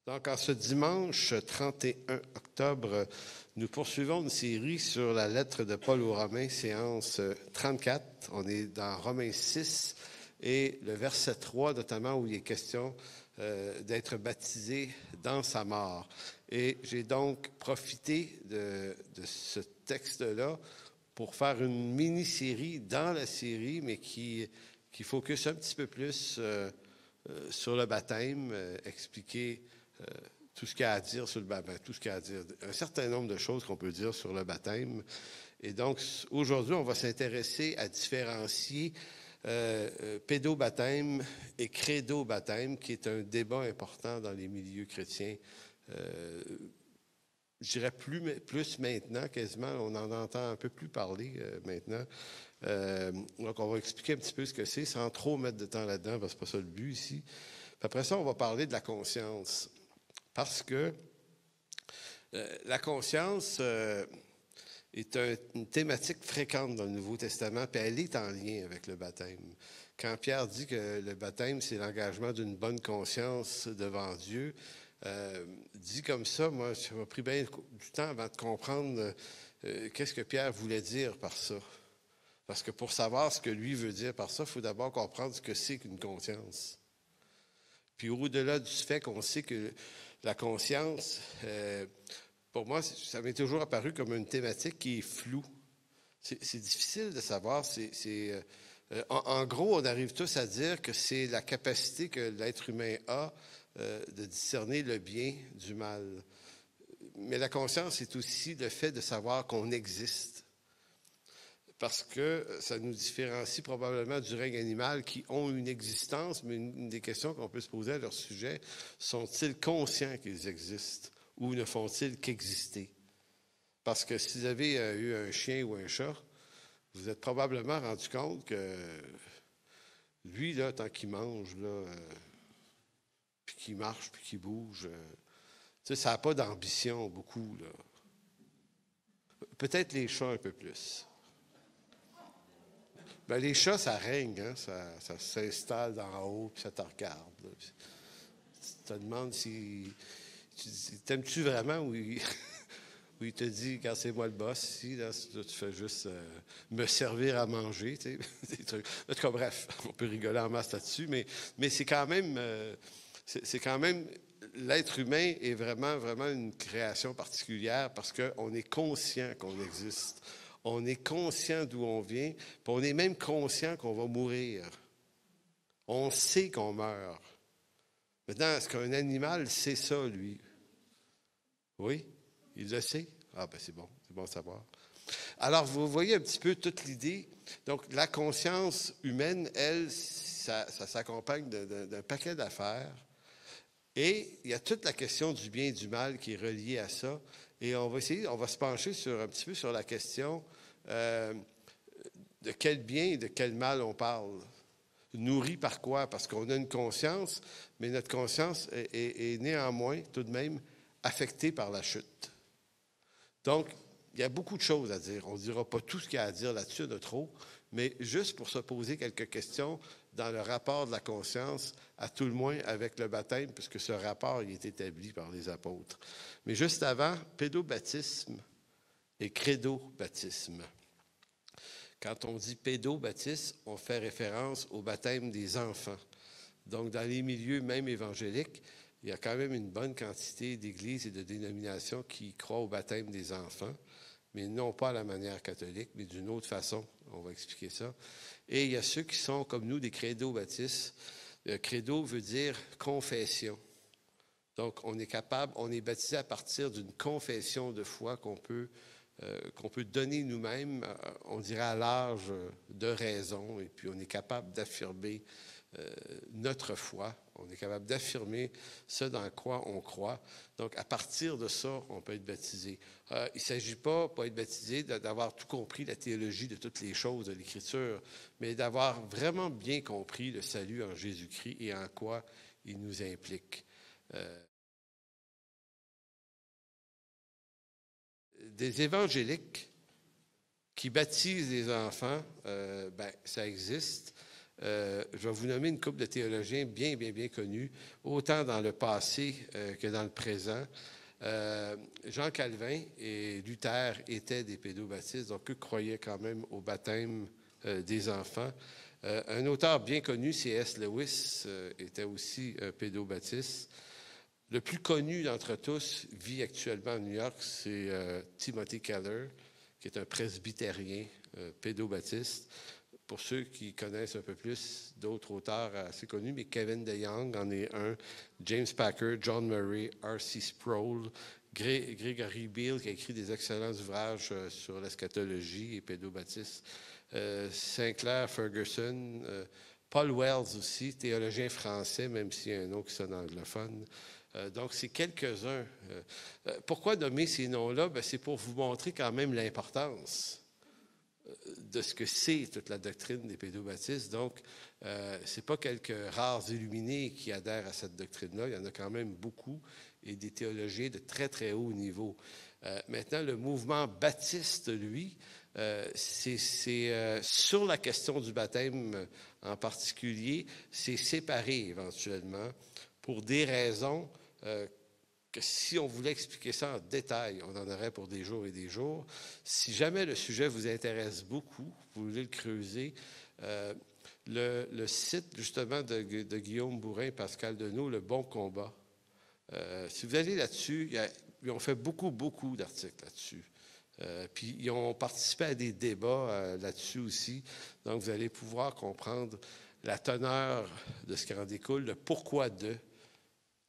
Donc, en ce dimanche 31 octobre, nous poursuivons une série sur la lettre de Paul aux Romains, séance 34. On est dans Romains 6 et le verset 3, notamment, où il est question d'être baptisé dans sa mort. Et j'ai donc profité de ce texte-là pour faire une mini-série dans la série, mais qui focus un petit peu plus sur le baptême, expliquer tout ce qu'il y a à dire sur le baptême, tout ce qu'il y a à dire, un certain nombre de choses qu'on peut dire sur le baptême. Et donc, aujourd'hui, on va s'intéresser à différencier pédobaptême et credo-baptême, qui est un débat important dans les milieux chrétiens. Je dirais plus maintenant, quasiment, on en entend un peu plus parler maintenant. Donc, on va expliquer un petit peu ce que c'est, sans trop mettre de temps là-dedans, parce que c'est pas ça le but ici. Puis après ça, on va parler de la conscience. Parce que la conscience est une thématique fréquente dans le Nouveau Testament, puis elle est en lien avec le baptême. Quand Pierre dit que le baptême, c'est l'engagement d'une bonne conscience devant Dieu, dit comme ça, moi, ça m'a pris bien du temps avant de comprendre qu'est-ce que Pierre voulait dire par ça. Parce que pour savoir ce que lui veut dire par ça, il faut d'abord comprendre ce que c'est qu'une conscience. Puis au-delà du fait qu'on sait que la conscience, pour moi, ça m'est toujours apparu comme une thématique qui est floue. C'est difficile de savoir. En gros, on arrive tous à dire que c'est la capacité que l'être humain a de discerner le bien du mal. Mais la conscience, c'est aussi le fait de savoir qu'on existe. Parce que ça nous différencie probablement du règne animal qui ont une existence, mais une des questions qu'on peut se poser à leur sujet, sont-ils conscients qu'ils existent ou ne font-ils qu'exister? Parce que si vous avez eu un chien ou un chat, vous êtes probablement rendu compte que lui, là, tant qu'il mange, là, puis qu'il marche, puis qu'il bouge, ça n'a pas d'ambition beaucoup, là. Peut-être les chats un peu plus. Ben, les chats, ça règne, hein? Ça s'installe d'en haut, puis ça te regarde. Là. Tu te demandes si... T'aimes-tu vraiment ou il te dit, quand c'est moi le boss, ici, là, tu fais juste me servir à manger, tu sais, des trucs. En tout cas, bref, on peut rigoler en masse là-dessus, mais c'est quand même... c'est quand même... L'être humain est vraiment, vraiment une création particulière parce qu'on est conscient qu'on existe. On est conscient d'où on vient, puis on est même conscient qu'on va mourir. On sait qu'on meurt. Maintenant, est-ce qu'un animal sait ça, lui? Oui, il le sait. Ah, ben c'est bon de savoir. Alors, vous voyez un petit peu toute l'idée. Donc, la conscience humaine, elle, ça s'accompagne d'un paquet d'affaires. Et il y a toute la question du bien et du mal qui est reliée à ça. Et on va se pencher un petit peu sur la question de quel bien et de quel mal on parle. Nourri par quoi? Parce qu'on a une conscience, mais notre conscience est néanmoins, tout de même, affectée par la chute. Donc, il y a beaucoup de choses à dire. On ne dira pas tout ce qu'il y a à dire là-dessus de trop, mais juste pour se poser quelques questions dans le rapport de la conscience, à tout le moins avec le baptême, puisque ce rapport il est établi par les apôtres. Mais juste avant, pédobaptisme et credo-baptisme. Quand on dit pédobaptisme, on fait référence au baptême des enfants. Donc, dans les milieux même évangéliques, il y a quand même une bonne quantité d'églises et de dénominations qui croient au baptême des enfants, mais non pas à la manière catholique, mais d'une autre façon. On va expliquer ça. Et il y a ceux qui sont, comme nous, des credo-baptistes. Credo veut dire confession. Donc, on est baptisé à partir d'une confession de foi qu'on peut donner nous-mêmes, on dirait à l'âge de raison, et puis on est capable d'affirmer notre foi, on est capable d'affirmer ce dans quoi on croit. Donc, à partir de ça, on peut être baptisé. Il ne s'agit pas être baptisé, d'avoir tout compris la théologie de toutes les choses de l'Écriture, mais d'avoir vraiment bien compris le salut en Jésus-Christ et en quoi il nous implique. Des évangéliques qui baptisent les enfants, ça existe. Je vais vous nommer une couple de théologiens bien connus, autant dans le passé que dans le présent. Jean Calvin et Luther étaient des pédobaptistes, donc eux croyaient quand même au baptême des enfants. Un auteur bien connu, C.S. Lewis, était aussi un pédobaptiste. Le plus connu d'entre tous vit actuellement à New York, c'est Timothy Keller, qui est un presbytérien pédobaptiste. Pour ceux qui connaissent un peu plus d'autres auteurs assez connus, mais Kevin DeYoung en est un, James Packer, John Murray, R.C. Sproul, Gregory Beale, qui a écrit des excellents ouvrages sur l'eschatologie et pédobaptiste, Sinclair Ferguson, Paul Wells aussi, théologien français, même s'il y a un nom qui sonne anglophone. Donc, c'est quelques-uns. Pourquoi nommer ces noms-là? Ben, c'est pour vous montrer quand même l'importance de ce que c'est toute la doctrine des pédobaptistes. Donc, ce n'est pas quelques rares illuminés qui adhèrent à cette doctrine-là. Il y en a quand même beaucoup et des théologiens de très haut niveau. Maintenant, le mouvement baptiste, lui, c'est sur la question du baptême en particulier, c'est séparé éventuellement pour des raisons que si on voulait expliquer ça en détail, on en aurait pour des jours et des jours. Si jamais le sujet vous intéresse beaucoup, vous voulez le creuser, le site justement de Guillaume Bourrin et Pascal Denot, Le Bon Combat, si vous allez là-dessus, ils ont fait beaucoup d'articles là-dessus. Puis ils ont participé à des débats là-dessus aussi. Donc, vous allez pouvoir comprendre la teneur de ce qui en découle, le pourquoi de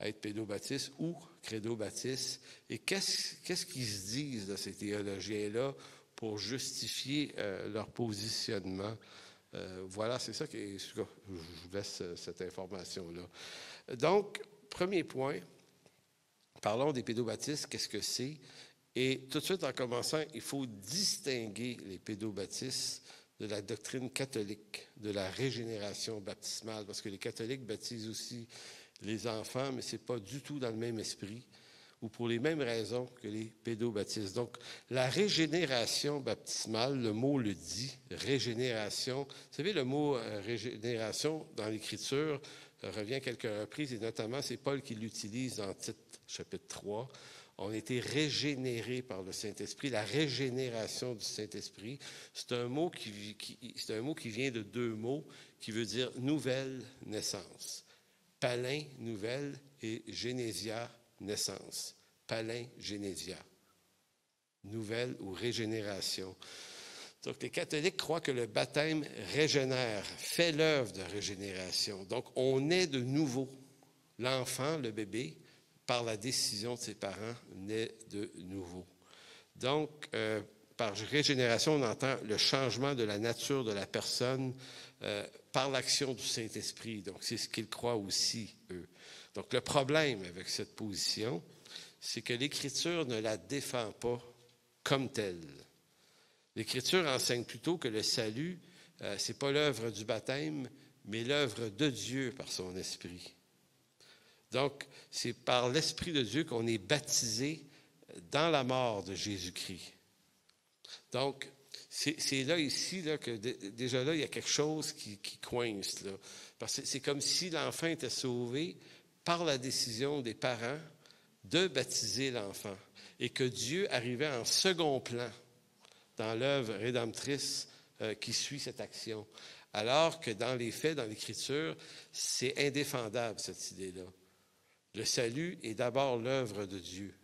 être pédobaptiste ou crédobaptiste, et qu'est-ce qu'ils se disent de ces théologiens-là pour justifier leur positionnement. Voilà, c'est ça que je vous laisse cette information-là. Donc, premier point, parlons des pédobaptistes, qu'est-ce que c'est? Et tout de suite, en commençant, il faut distinguer les pédobaptistes de la doctrine catholique, de la régénération baptismale, parce que les catholiques baptisent aussi les enfants, mais ce n'est pas du tout dans le même esprit ou pour les mêmes raisons que les pédobaptistes. Donc, la régénération baptismale, le mot le dit, régénération. Vous savez, le mot régénération dans l'Écriture revient à quelques reprises, et notamment, c'est Paul qui l'utilise dans Tite, chapitre 3. On a été régénérés par le Saint-Esprit. La régénération du Saint-Esprit, c'est un mot qui vient de deux mots qui veut dire nouvelle naissance. Palin, nouvelle, et génésia, naissance. Palin, génésia. Nouvelle ou régénération. Donc, les catholiques croient que le baptême régénère, fait l'œuvre de régénération. Donc, on naît de nouveau. L'enfant, le bébé, par la décision de ses parents, naît de nouveau. Donc, par régénération, on entend le changement de la nature de la personne par l'action du Saint-Esprit. Donc, c'est ce qu'ils croient aussi, eux. Donc, le problème avec cette position, c'est que l'Écriture ne la défend pas comme telle. L'Écriture enseigne plutôt que le salut, ce n'est pas l'œuvre du baptême, mais l'œuvre de Dieu par son Esprit. Donc, c'est par l'Esprit de Dieu qu'on est baptisé dans la mort de Jésus-Christ. Donc, c'est là, ici, là, que déjà là, il y a quelque chose qui coince. Là. Parce que c'est comme si l'enfant était sauvé par la décision des parents de baptiser l'enfant. Et que Dieu arrivait en second plan dans l'œuvre rédemptrice qui suit cette action. Alors que dans les faits, dans l'Écriture, c'est indéfendable, cette idée-là. Le salut est d'abord l'œuvre de Dieu.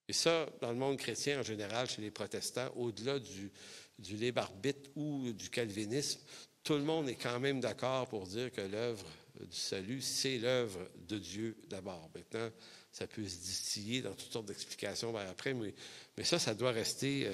Et ça, dans le monde chrétien en général, chez les protestants, au-delà du libre arbitre ou du calvinisme, tout le monde est quand même d'accord pour dire que l'œuvre du salut, c'est l'œuvre de Dieu d'abord. Maintenant, ça peut se distiller dans toutes sortes d'explications vers après, mais ça doit rester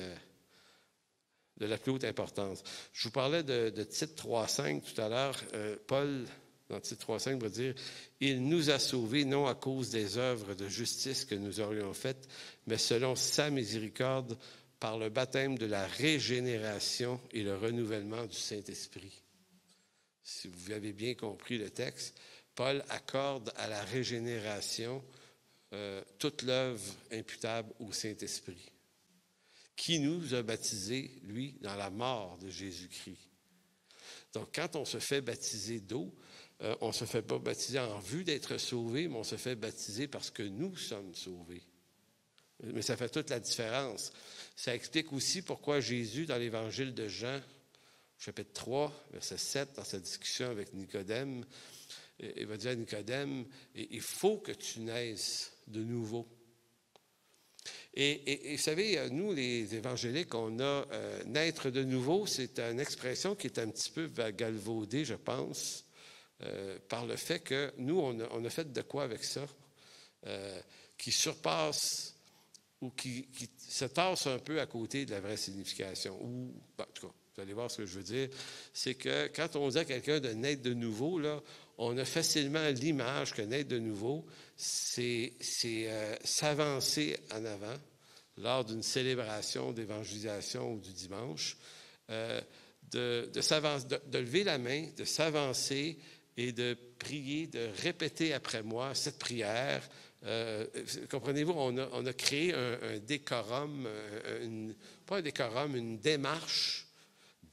de la plus haute importance. Je vous parlais de Tite 3.5 tout à l'heure. Paul, dans Tite 3.5, va dire « Il nous a sauvés non à cause des œuvres de justice que nous aurions faites, mais selon sa miséricorde, par le baptême de la régénération et le renouvellement du Saint-Esprit. » Si vous avez bien compris le texte, Paul accorde à la régénération toute l'œuvre imputable au Saint-Esprit, qui nous a baptisés, lui, dans la mort de Jésus-Christ. Donc, quand on se fait baptiser d'eau, on ne se fait pas baptiser en vue d'être sauvé, mais on se fait baptiser parce que nous sommes sauvés. Mais ça fait toute la différence. Ça explique aussi pourquoi Jésus, dans l'Évangile de Jean, chapitre 3, verset 7, dans sa discussion avec Nicodème, il va dire à Nicodème, il faut que tu naisses de nouveau. Et vous savez, nous, les évangéliques, on a naître de nouveau, c'est une expression qui est un petit peu galvaudée, je pense, par le fait que nous, on a fait de quoi avec ça, qui surpasse ou qui se tasse un peu à côté de la vraie signification. Ou, en tout cas, vous allez voir ce que je veux dire, c'est que quand on dit à quelqu'un de naître de nouveau, là, on a facilement l'image que naître de nouveau, c'est s'avancer en avant lors d'une célébration d'évangélisation ou du dimanche, de lever la main, de s'avancer et de prier, de répéter après moi cette prière. Comprenez-vous, on a créé un décorum, pas un décorum, une démarche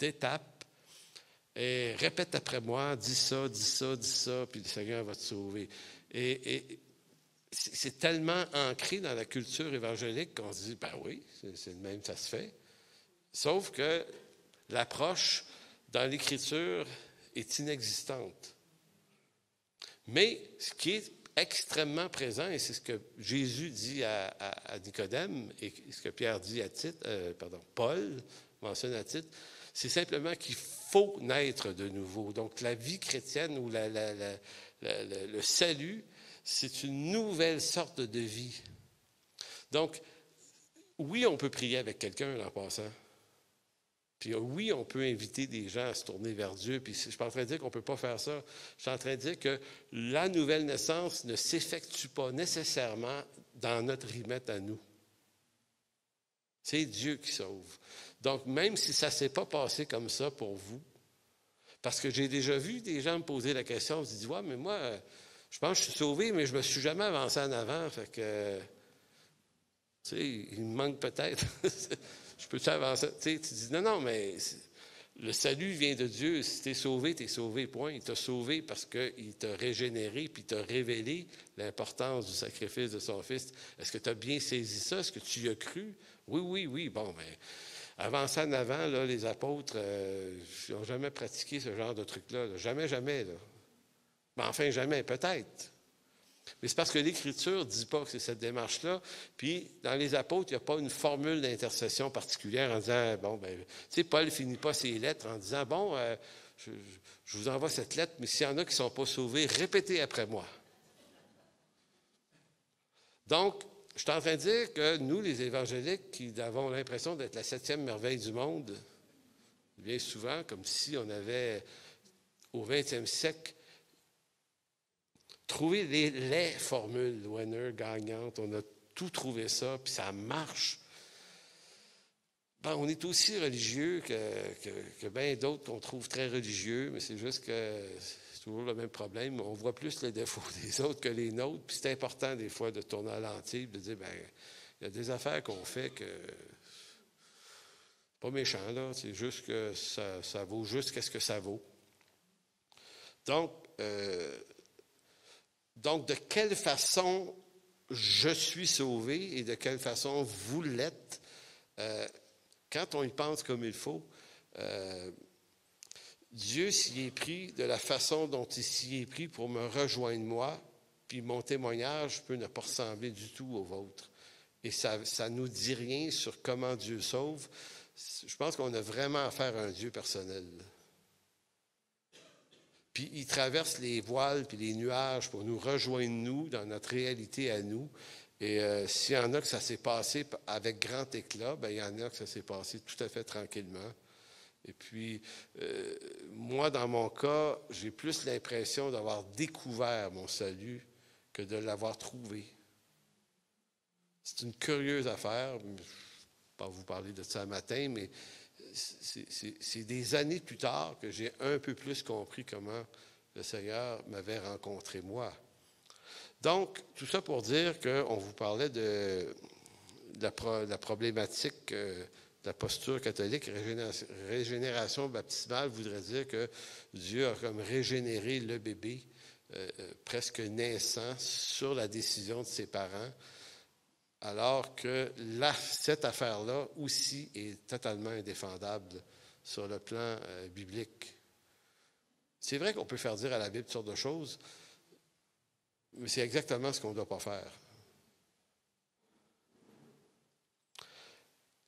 d'étapes. Et répète après moi, dis ça, dis ça, dis ça, puis le Seigneur va te sauver. Et c'est tellement ancré dans la culture évangélique qu'on se dit, ben oui, c'est le même, ça se fait. Sauf que l'approche dans l'Écriture est inexistante. Mais ce qui est extrêmement présent, et c'est ce que Jésus dit à Nicodème, et ce que Pierre dit à Paul mentionne à Tite, c'est simplement qu'il faut naître de nouveau. Donc, la vie chrétienne ou le salut, c'est une nouvelle sorte de vie. Donc, oui, on peut prier avec quelqu'un en passant. Puis oui, on peut inviter des gens à se tourner vers Dieu. Puis je ne suis pas en train de dire qu'on ne peut pas faire ça. Je suis en train de dire que la nouvelle naissance ne s'effectue pas nécessairement dans notre rimette à nous. C'est Dieu qui sauve. Donc, même si ça ne s'est pas passé comme ça pour vous, parce que j'ai déjà vu des gens me poser la question, ils se disent, ouais, mais moi, je pense que je suis sauvé, mais je ne me suis jamais avancé en avant. Fait que, tu sais, il me manque peut-être. Je peux-tu avancer? Tu dis, non, mais le salut vient de Dieu. Si tu es sauvé, point. Il t'a sauvé parce qu'il t'a régénéré puis il t'a révélé l'importance du sacrifice de son Fils. Est-ce que tu as bien saisi ça? Est-ce que tu y as cru? Oui. Bon, bien, avancer en avant, là, les apôtres n'ont jamais pratiqué ce genre de truc-là. Là. Jamais. Là. Mais enfin, jamais, peut-être. Mais c'est parce que l'Écriture ne dit pas que c'est cette démarche-là. Puis, dans les apôtres, il n'y a pas une formule d'intercession particulière en disant, bon, ben, tu sais, Paul ne finit pas ses lettres en disant, bon, je vous envoie cette lettre, mais s'il y en a qui ne sont pas sauvés, répétez après moi. Donc, je suis en train de dire que nous, les évangéliques, qui avons l'impression d'être la 7e merveille du monde, bien souvent, comme si on avait, au 20e siècle, trouver les formules winner, gagnantes. On a tout trouvé ça, puis ça marche. Ben, on est aussi religieux que bien d'autres qu'on trouve très religieux, mais c'est juste que c'est toujours le même problème. On voit plus les défauts des autres que les nôtres, puis c'est important des fois de tourner à l'entier, de dire, ben, il y a des affaires qu'on fait que pas méchant, là, c'est juste que ça vaut juste qu'est-ce que ça vaut. Donc, de quelle façon je suis sauvé et de quelle façon vous l'êtes, quand on y pense comme il faut, Dieu s'y est pris de la façon dont il s'y est pris pour me rejoindre moi, puis mon témoignage peut ne pas ressembler du tout au vôtre. Et ça ne nous dit rien sur comment Dieu sauve. Je pense qu'on a vraiment affaire à un Dieu personnel. Puis il traverse les voiles puis les nuages pour nous rejoindre, nous, dans notre réalité à nous. Et s'il y en a que ça s'est passé avec grand éclat, bien, il y en a que ça s'est passé tout à fait tranquillement. Et puis, moi, dans mon cas, j'ai plus l'impression d'avoir découvert mon salut que de l'avoir trouvé. C'est une curieuse affaire. Je ne vais pas vous parler de ça un matin, mais c'est des années plus tard que j'ai un peu plus compris comment le Seigneur m'avait rencontré moi. Donc, tout ça pour dire qu'on vous parlait de la problématique la posture catholique, régénération baptismale voudrait dire que Dieu a comme régénéré le bébé presque naissant sur la décision de ses parents, alors que cette affaire-là aussi est totalement indéfendable sur le plan biblique. C'est vrai qu'on peut faire dire à la Bible toutes sortes de choses, mais c'est exactement ce qu'on ne doit pas faire.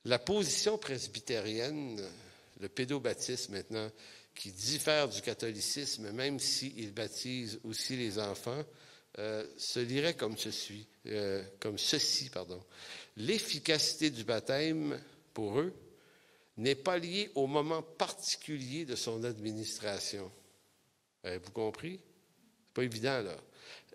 La position presbytérienne, le pédobaptisme maintenant, qui diffère du catholicisme, même s'il baptise aussi les enfants, se lirait comme ceci. L'efficacité du baptême, pour eux, n'est pas liée au moment particulier de son administration. Avez-vous compris? C'est pas évident, là.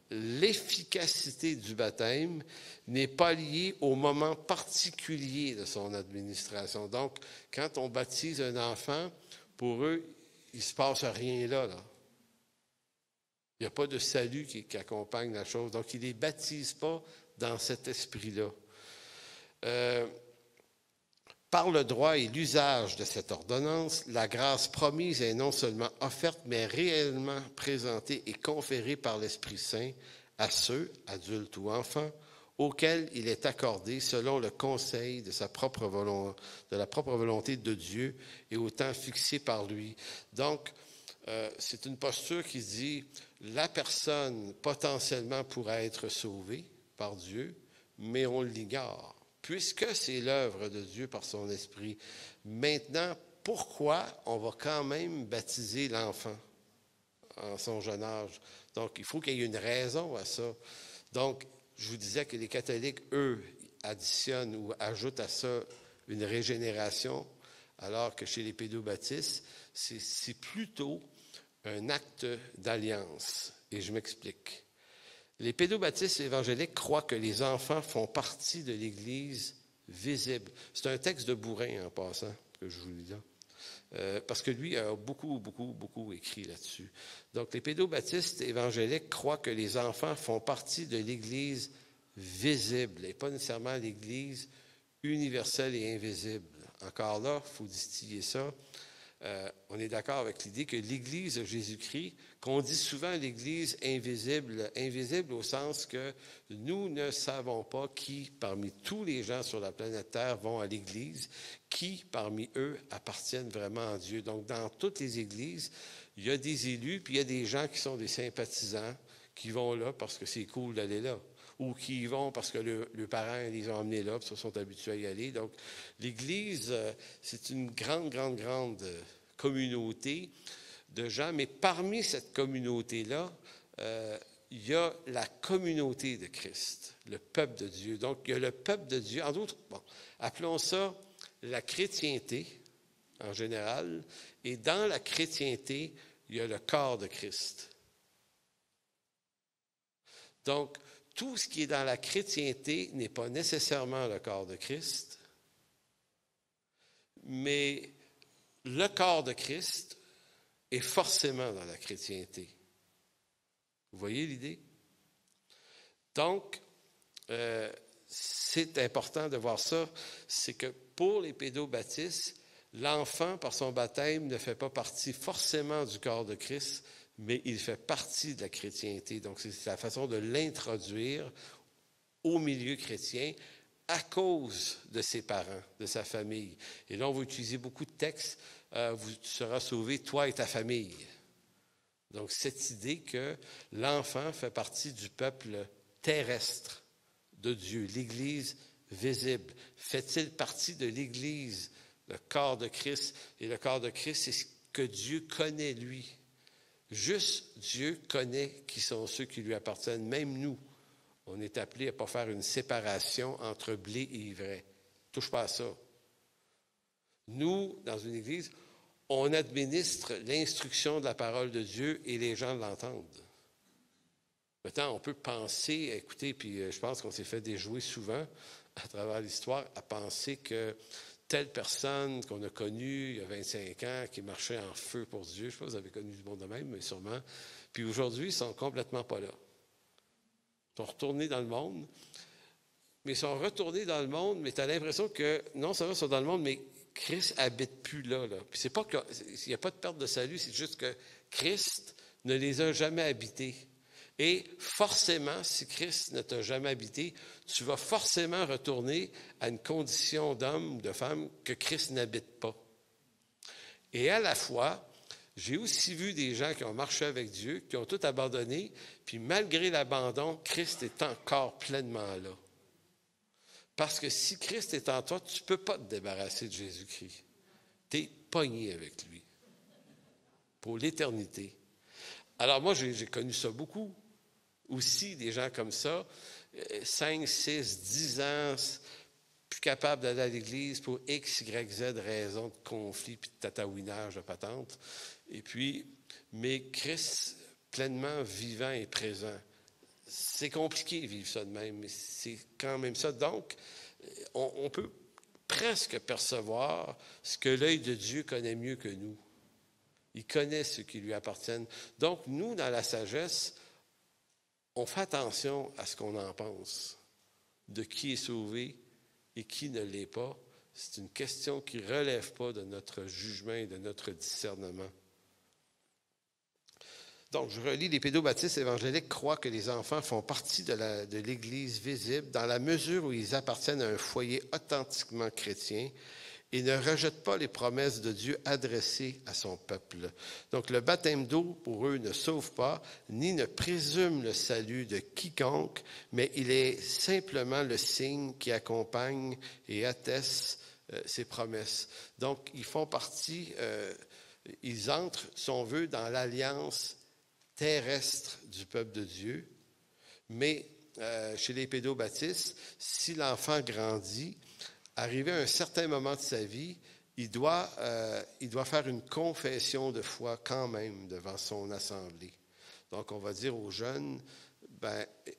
L'efficacité du baptême n'est pas liée au moment particulier de son administration. Donc, quand on baptise un enfant, pour eux, il ne se passe rien là. Il n'y a pas de salut qui accompagne la chose. Donc, ils ne les baptisent pas dans cet esprit-là. Par le droit et l'usage de cette ordonnance, la grâce promise est non seulement offerte, mais réellement présentée et conférée par l'Esprit Saint à ceux, adultes ou enfants, auxquels il est accordé selon le conseil de la propre volonté de Dieu et au temps fixé par lui. Donc, c'est une posture qui dit la personne potentiellement pourrait être sauvée par Dieu, mais on l'ignore. Puisque c'est l'œuvre de Dieu par son esprit. Maintenant, pourquoi on va quand même baptiser l'enfant en son jeune âge? Donc, il faut qu'il y ait une raison à ça. Donc, je vous disais que les catholiques, eux, additionnent ou ajoutent à ça une régénération, alors que chez les pédobaptistes, c'est plutôt un acte d'alliance. Et je m'explique. Les pédobaptistes évangéliques croient que les enfants font partie de l'Église visible. C'est un texte de Bourrin, en passant, que je vous lis là. Parce que lui a beaucoup écrit là-dessus. Donc, les pédobaptistes évangéliques croient que les enfants font partie de l'Église visible et pas nécessairement l'Église universelle et invisible. Encore là, il faut distiller ça. On est d'accord avec l'idée que l'Église de Jésus-Christ, qu'on dit souvent l'Église invisible, invisible au sens que nous ne savons pas qui, parmi tous les gens sur la planète Terre, vont à l'Église, qui, parmi eux, appartiennent vraiment à Dieu. Donc, dans toutes les églises, il y a des élus, puis il y a des gens qui sont des sympathisants, qui vont là parce que c'est cool d'aller là, ou qui y vont parce que leurs parents les ont emmenés là, puis ils sont habitués à y aller. Donc, l'Église, c'est une grande communauté de gens, mais parmi cette communauté-là, il y a la communauté de Christ, le peuple de Dieu. Donc, il y a le peuple de Dieu, en d'autres, appelons ça la chrétienté en général, et dans la chrétienté, il y a le corps de Christ. Donc, tout ce qui est dans la chrétienté n'est pas nécessairement le corps de Christ, mais le corps de Christ est forcément dans la chrétienté. Vous voyez l'idée? Donc, c'est important de voir ça, c'est que pour les pédobaptistes, l'enfant, par son baptême, ne fait pas partie forcément du corps de Christ, mais il fait partie de la chrétienté. Donc, c'est la façon de l'introduire au milieu chrétien à cause de ses parents, de sa famille. Et là, on va utiliser beaucoup de textes. Tu seras sauvé, toi et ta famille. Donc, cette idée que l'enfant fait partie du peuple terrestre de Dieu, l'Église visible. Fait-il partie de l'Église, le corps de Christ? Et le corps de Christ, c'est ce que Dieu connaît, lui. Juste Dieu connaît qui sont ceux qui lui appartiennent. Même nous, on est appelés à ne pas faire une séparation entre blé et ivraie. Touche pas à ça. Nous, dans une église, on administre l'instruction de la parole de Dieu et les gens l'entendent. Maintenant, on peut penser, écoutez, puis je pense qu'on s'est fait déjouer souvent à travers l'histoire à penser que telle personne qu'on a connue il y a 25 ans, qui marchait en feu pour Dieu, je ne sais pas si vous avez connu du monde de même, mais sûrement, puis aujourd'hui, ils ne sont complètement pas là. Ils sont retournés dans le monde. mais ils sont retournés dans le monde, mais tu as l'impression que non seulement ils sont dans le monde, mais Christ habite plus là. Puis c'est pas qu'il n'y a pas de perte de salut, c'est juste que Christ ne les a jamais habités. Et forcément, si Christ ne t'a jamais habité, tu vas forcément retourner à une condition d'homme ou de femme que Christ n'habite pas. Et à la fois, j'ai aussi vu des gens qui ont marché avec Dieu, qui ont tout abandonné, puis malgré l'abandon, Christ est encore pleinement là. Parce que si Christ est en toi, tu ne peux pas te débarrasser de Jésus-Christ. Tu es pogné avec lui pour l'éternité. Alors moi, j'ai connu ça beaucoup. Aussi, des gens comme ça, 5, 6, 10 ans, plus capables d'aller à l'église pour X, Y, Z raisons de conflit puis de tatouinage de patente. Et puis, mais Christ pleinement vivant et présent. C'est compliqué de vivre ça de même, mais c'est quand même ça. Donc, on peut presque percevoir ce que l'œil de Dieu connaît mieux que nous. Il connaît ce qui lui appartiennent. Donc, nous, dans la sagesse, on fait attention à ce qu'on en pense, de qui est sauvé et qui ne l'est pas. C'est une question qui ne relève pas de notre jugement et de notre discernement. Donc, je relis, les pédobaptistes évangéliques croient que les enfants font partie de l'Église visible dans la mesure où ils appartiennent à un foyer authentiquement chrétien et ne rejettent pas les promesses de Dieu adressées à son peuple. Donc, le baptême d'eau, pour eux, ne sauve pas, ni ne présume le salut de quiconque, mais il est simplement le signe qui accompagne et atteste ces promesses. Donc, ils font partie, ils entrent, si on veut, dans l'alliance terrestre du peuple de Dieu, mais chez les pédobaptistes, si l'enfant grandit, arrivé à un certain moment de sa vie, il doit faire une confession de foi quand même devant son assemblée. Donc, on va dire aux jeunes,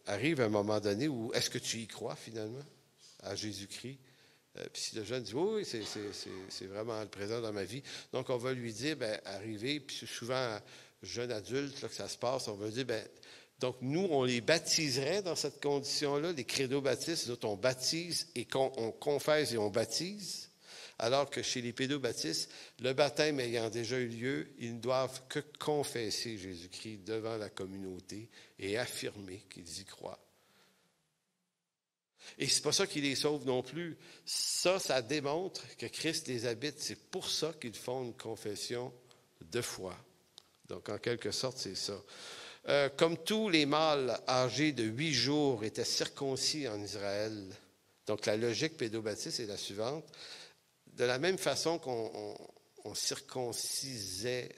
arrive un moment donné où est-ce que tu y crois finalement à Jésus-Christ? Puis si le jeune dit oui, c'est vraiment le présent dans ma vie. Donc, on va lui dire, arrivez, puis c'est souvent jeune adulte là, que ça se passe, on va dire, donc nous, on les baptiserait dans cette condition-là, les credo-baptistes, nous autres, on baptise et on confesse et on baptise, alors que chez les pédobaptistes, le baptême ayant déjà eu lieu, ils ne doivent que confesser Jésus-Christ devant la communauté et affirmer qu'ils y croient. Et c'est pas ça qui les sauve non plus. Ça démontre que Christ les habite. C'est pour ça qu'ils font une confession de foi. Donc, en quelque sorte, c'est ça. Comme tous les mâles âgés de 8 jours étaient circoncis en Israël, donc la logique pédobaptiste est la suivante. De la même façon qu'on circoncisait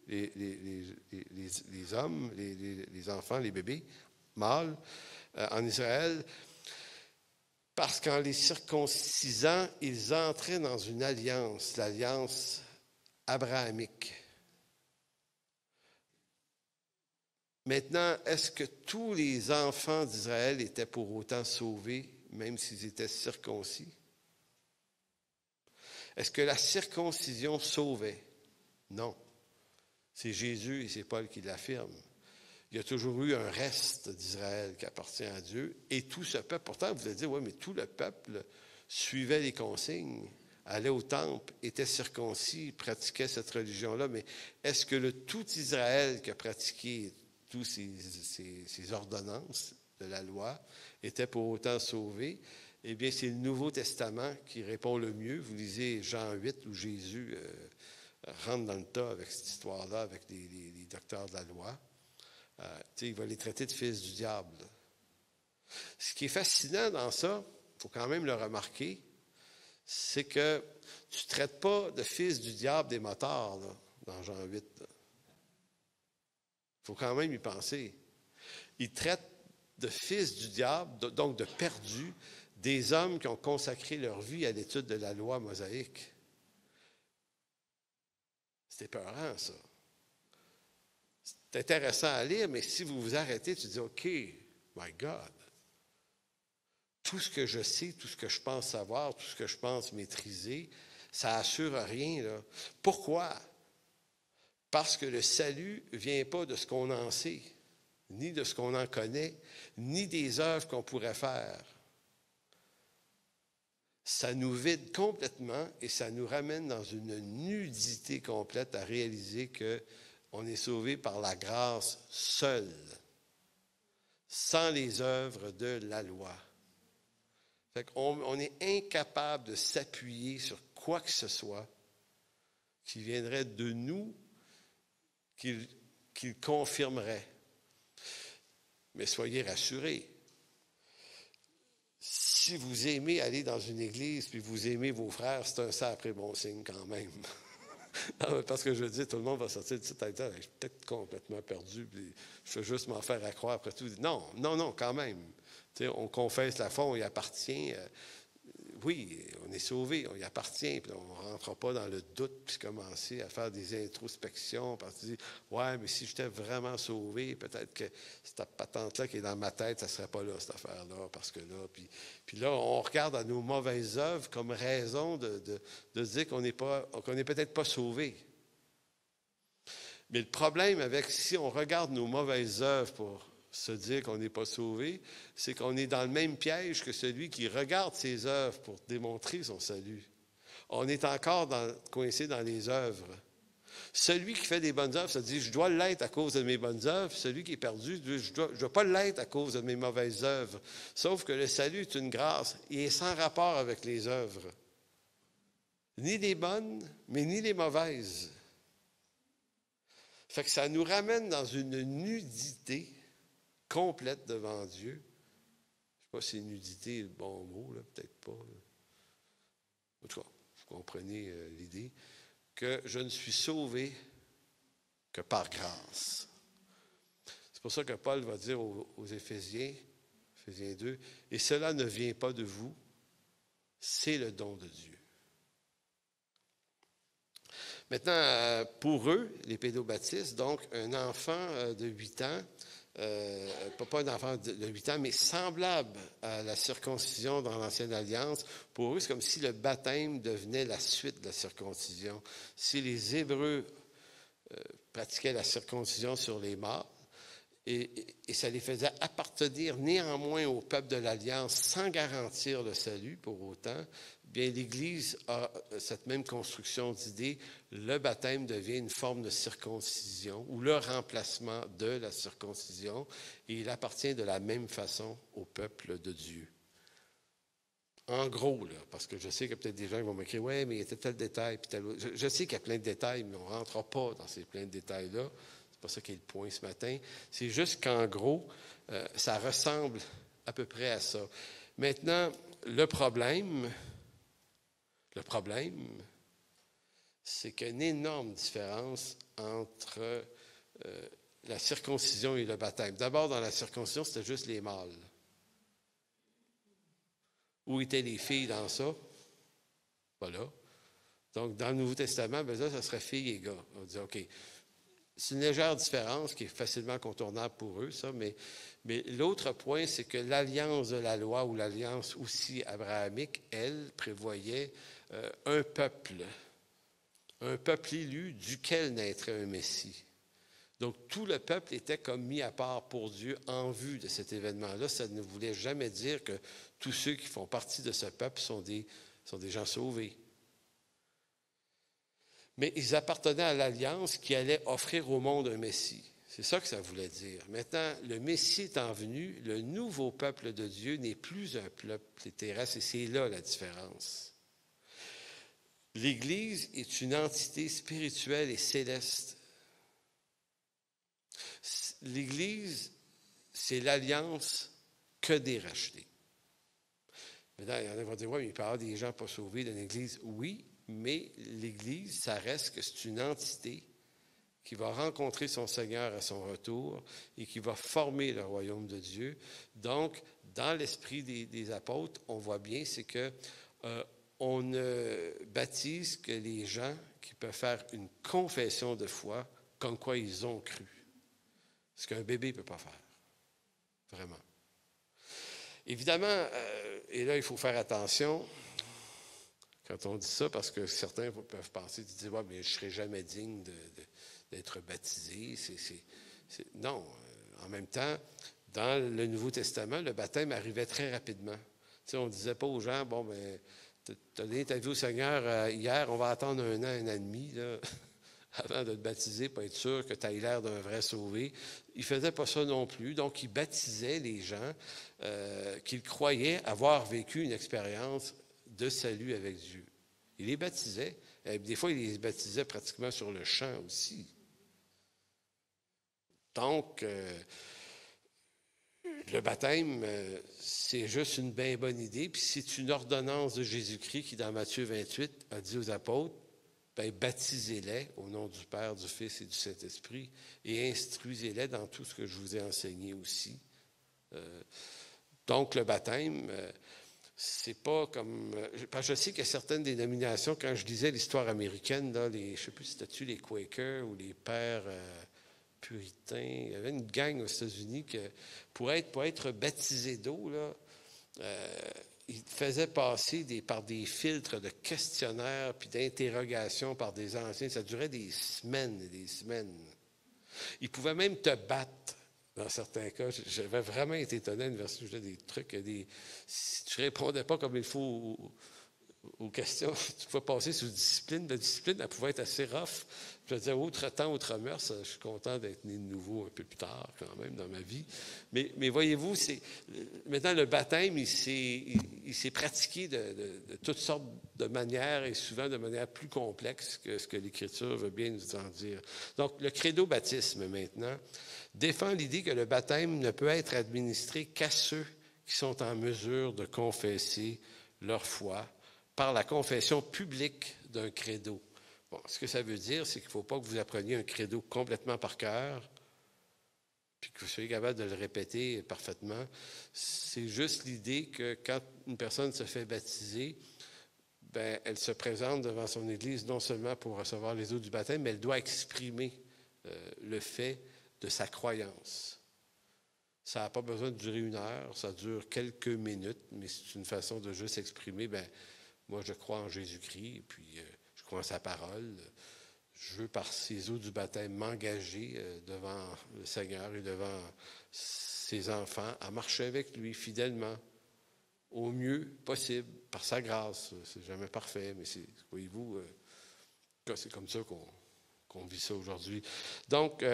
les hommes, les enfants, les bébés mâles en Israël, parce qu'en les circoncisant, ils entraient dans une alliance, l'alliance abrahamique. Maintenant, est-ce que tous les enfants d'Israël étaient pour autant sauvés, même s'ils étaient circoncis? Est-ce que la circoncision sauvait? Non. C'est Jésus et c'est Paul qui l'affirment. Il y a toujours eu un reste d'Israël qui appartient à Dieu et tout ce peuple. Pourtant, vous allez dire, oui, mais tout le peuple suivait les consignes, allait au temple, était circoncis, pratiquait cette religion-là. Mais est-ce que le tout Israël qui a pratiqué tous ces ordonnances de la loi étaient pour autant sauvés? Eh bien, c'est le Nouveau Testament qui répond le mieux. Vous lisez Jean 8 où Jésus rentre dans le tas avec cette histoire-là, avec les docteurs de la loi. Il va les traiter de fils du diable. Ce qui est fascinant dans ça, il faut quand même le remarquer, c'est que tu ne traites pas de fils du diable des motards là, dans Jean 8. Il faut quand même y penser. Il traite de fils du diable, donc de perdus, des hommes qui ont consacré leur vie à l'étude de la loi mosaïque. C'est épeurant, ça. C'est intéressant à lire, mais si vous vous arrêtez, tu dis, OK, my God, tout ce que je sais, tout ce que je pense savoir, tout ce que je pense maîtriser, ça assure rien, là. Pourquoi? Parce que le salut ne vient pas de ce qu'on en sait, ni de ce qu'on en connaît, ni des œuvres qu'on pourrait faire. ça nous vide complètement et ça nous ramène dans une nudité complète à réaliser qu'on est sauvé par la grâce seule, sans les œuvres de la loi. Fait qu'on est incapable de s'appuyer sur quoi que ce soit qui viendrait de nous, qu'il confirmerait. Mais soyez rassurés. Si vous aimez aller dans une église puis vous aimez vos frères, c'est un sacré bon signe quand même. Parce que je veux dire, tout le monde va sortir de cette tête. Je suis peut-être complètement perdu, puis je veux juste m'en faire à croire après tout. Non, quand même. On confesse la foi, on y appartient. Oui, on est sauvé, on y appartient, puis on ne rentre pas dans le doute, puis commencer à faire des introspections, parce que ouais, mais si j'étais vraiment sauvé, peut-être que cette patente-là qui est dans ma tête, ça ne serait pas là, cette affaire-là, parce que là, puis là, on regarde à nos mauvaises œuvres comme raison de dire qu'on n'est peut-être pas sauvé. Mais le problème avec, si on regarde nos mauvaises œuvres pour se dire qu'on n'est pas sauvé, c'est qu'on est dans le même piège que celui qui regarde ses œuvres pour démontrer son salut. On est encore coincé dans les œuvres. Celui qui fait des bonnes œuvres se dit « je dois l'être à cause de mes bonnes œuvres ». Celui qui est perdu, je ne dois pas l'être à cause de mes mauvaises œuvres. Sauf que le salut est une grâce. Il est sans rapport avec les œuvres. Ni les bonnes, mais ni les mauvaises. Fait que ça nous ramène dans une nudité complète devant Dieu. Je ne sais pas si nudité est le bon mot, là, peut-être pas. Là. En tout cas, vous comprenez l'idée, que je ne suis sauvé que par grâce. C'est pour ça que Paul va dire aux Éphésiens, Éphésiens 2, « Et cela ne vient pas de vous, c'est le don de Dieu. » Maintenant, pour eux, les pédobaptistes, donc un enfant de 8 ans, pas un enfant de 8 ans, mais semblable à la circoncision dans l'Ancienne Alliance. Pour eux, c'est comme si le baptême devenait la suite de la circoncision. Si les Hébreux pratiquaient la circoncision sur les mâles, et ça les faisait appartenir néanmoins au peuple de l'Alliance sans garantir le salut pour autant, bien l'Église a cette même construction d'idées. Le baptême devient une forme de circoncision ou le remplacement de la circoncision et il appartient de la même façon au peuple de Dieu. En gros, là, parce que je sais qu'il y a peut-être des gens qui vont m'écrire « Ouais, mais il y a tel détail, puis tel autre. » Je sais qu'il y a plein de détails, mais on ne rentrera pas dans ces plein de détails-là. C'est pas ça qui est le point ce matin. C'est juste qu'en gros, ça ressemble à peu près à ça. Maintenant, le problème, c'est qu'il y a une énorme différence entre la circoncision et le baptême. D'abord, dans la circoncision, c'était juste les mâles. Où étaient les filles dans ça? Voilà. Donc, dans le Nouveau Testament, ben là, ça serait filles et gars. On dit, OK. C'est une légère différence qui est facilement contournable pour eux, ça, mais l'autre point, c'est que l'alliance de la loi ou l'alliance aussi abrahamique, elle, prévoyait un peuple élu duquel naîtrait un Messie. Donc, tout le peuple était comme mis à part pour Dieu en vue de cet événement-là. Ça ne voulait jamais dire que tous ceux qui font partie de ce peuple sont des gens sauvés. Mais ils appartenaient à l'alliance qui allait offrir au monde un Messie. C'est ça que ça voulait dire. Maintenant, le Messie étant venu, le nouveau peuple de Dieu n'est plus un peuple terrestre, et c'est là la différence. L'Église est une entité spirituelle et céleste. L'Église, c'est l'alliance que des rachetés. Maintenant, il y en a qui vont dire, oui, mais il peut y avoir des gens pas sauvés dans l'Église. Oui, mais l'Église, ça reste que c'est une entité qui va rencontrer son Seigneur à son retour et qui va former le royaume de Dieu. Donc, dans l'esprit des apôtres, on voit bien, c'est que on ne baptise que les gens qui peuvent faire une confession de foi comme quoi ils ont cru. Ce qu'un bébé ne peut pas faire. Vraiment. Évidemment, et là, il faut faire attention quand on dit ça, parce que certains peuvent penser, dire, ouais, mais je ne serai jamais digne d'être baptisé. Non. En même temps, dans le Nouveau Testament, le baptême arrivait très rapidement. Tu sais, on ne disait pas aux gens, bon, ben, tu as donné ta vie au Seigneur hier, on va attendre 1 an et demi, là, avant de te baptiser pour être sûr que tu aies l'air d'un vrai sauvé. Il ne faisait pas ça non plus. Donc, il baptisait les gens qu'il croyait avoir vécu une expérience de salut avec Dieu. Il les baptisait. Des fois, il les baptisait pratiquement sur le champ aussi. Donc, le baptême, c'est juste une bien bonne idée. Puis c'est une ordonnance de Jésus-Christ qui, dans Matthieu 28, a dit aux apôtres, bien, baptisez-les au nom du Père, du Fils et du Saint-Esprit et instruisez-les dans tout ce que je vous ai enseigné aussi. Donc, le baptême, c'est pas comme... Parce que je sais qu'il y a certaines dénominations, quand je lisais l'histoire américaine, là, je ne sais plus si c'était-tu les Quakers ou les pères puritains, il y avait une gang aux États-Unis que pour être baptisé d'eau, là, il faisait passer par des filtres de questionnaires puis d'interrogations par des anciens. Ça durait des semaines et des semaines. Il pouvait même te battre dans certains cas. J'avais vraiment été étonné à l'université. Je faisais des trucs, si tu ne répondais pas comme il faut aux questions, tu pouvais passer sous discipline. La discipline, elle pouvait être assez rough. Je me disais, autre temps, autre mœurs, je suis content d'être né de nouveau un peu plus tard quand même dans ma vie. Mais voyez-vous, maintenant le baptême, il s'est pratiqué de toutes sortes de manières et souvent de manière plus complexe que ce que l'Écriture veut bien nous en dire. Donc, le credo-baptisme maintenant défend l'idée que le baptême ne peut être administré qu'à ceux qui sont en mesure de confesser leur foi par la confession publique d'un credo. Bon, ce que ça veut dire, c'est qu'il ne faut pas que vous appreniez un credo complètement par cœur, puis que vous soyez capable de le répéter parfaitement. C'est juste l'idée que quand une personne se fait baptiser, bien, elle se présente devant son Église non seulement pour recevoir les eaux du baptême, mais elle doit exprimer le fait de sa croyance. Ça n'a pas besoin de durer 1 heure, ça dure quelques minutes, mais c'est une façon de juste exprimer, bien, moi, je crois en Jésus-Christ, et puis je crois en sa parole. Je veux, par ces eaux du baptême, m'engager devant le Seigneur et devant ses enfants à marcher avec lui fidèlement, au mieux possible, par sa grâce. C'est jamais parfait, mais voyez-vous, c'est comme ça qu'on vit ça aujourd'hui. Donc,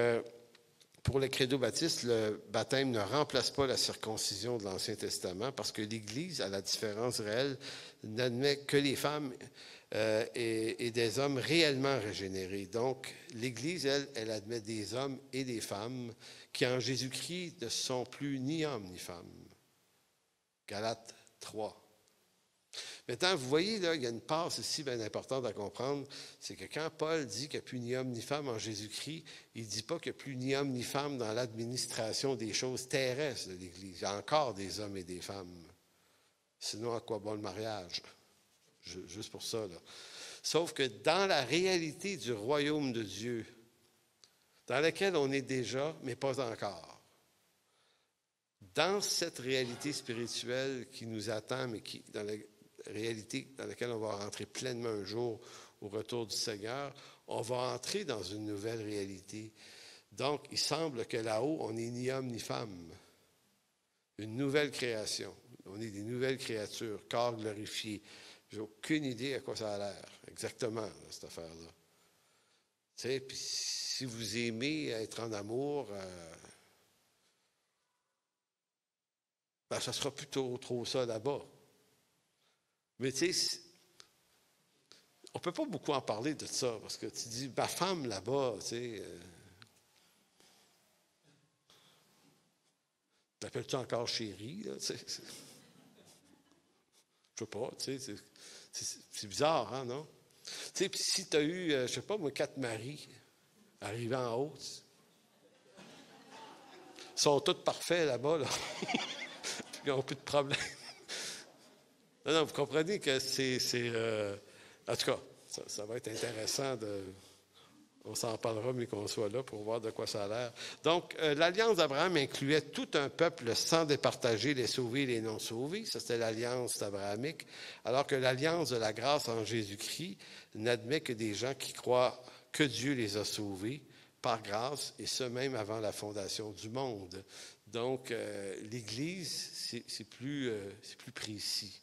pour le credo baptiste, le baptême ne remplace pas la circoncision de l'Ancien Testament parce que l'Église, à la différence réelle, n'admet que les femmes et des hommes réellement régénérés. Donc, l'Église, elle admet des hommes et des femmes qui, en Jésus-Christ, ne sont plus ni hommes ni femmes. Galates 3. Maintenant, vous voyez, là, il y a une passe ici bien importante à comprendre, c'est que quand Paul dit qu'il n'y a plus ni homme ni femme en Jésus-Christ, il ne dit pas qu'il n'y a plus ni homme ni femme dans l'administration des choses terrestres de l'Église. Il y a encore des hommes et des femmes. Sinon, à quoi bon le mariage? Juste pour ça, là. Sauf que dans la réalité du royaume de Dieu, dans laquelle on est déjà, mais pas encore, dans cette réalité spirituelle qui nous attend, mais qui, dans la réalité dans laquelle on va rentrer pleinement un jour au retour du Seigneur, on va entrer dans une nouvelle réalité. Donc, il semble que là-haut, on n'est ni homme ni femme. Une nouvelle création. On est des nouvelles créatures, corps glorifiés. J'ai aucune idée à quoi ça a l'air, exactement, cette affaire-là. Tu sais, puis si vous aimez être en amour, ben, ça sera plutôt trop ça là-bas. Mais tu sais, on ne peut pas beaucoup en parler de ça, parce que tu dis, ma femme là-bas, tu sais, t'appelles-tu encore chérie, là, tu sais? Je sais pas, tu sais, c'est bizarre, hein, non? Tu sais, puis si tu as eu, je sais pas, moi, 4 maris arrivant en haut, ils sont tous parfaits là-bas, là. Ils n'ont plus de problème. Non, vous comprenez que en tout cas, ça va être intéressant on s'en parlera, mais qu'on soit là pour voir de quoi ça a l'air. Donc, l'alliance d'Abraham incluait tout un peuple sans départager les sauvés et les non-sauvés. Ça, c'était l'alliance abrahamique. Alors que l'alliance de la grâce en Jésus-Christ n'admet que des gens qui croient que Dieu les a sauvés par grâce, et ce même avant la fondation du monde. Donc, l'Église, c'est plus précis.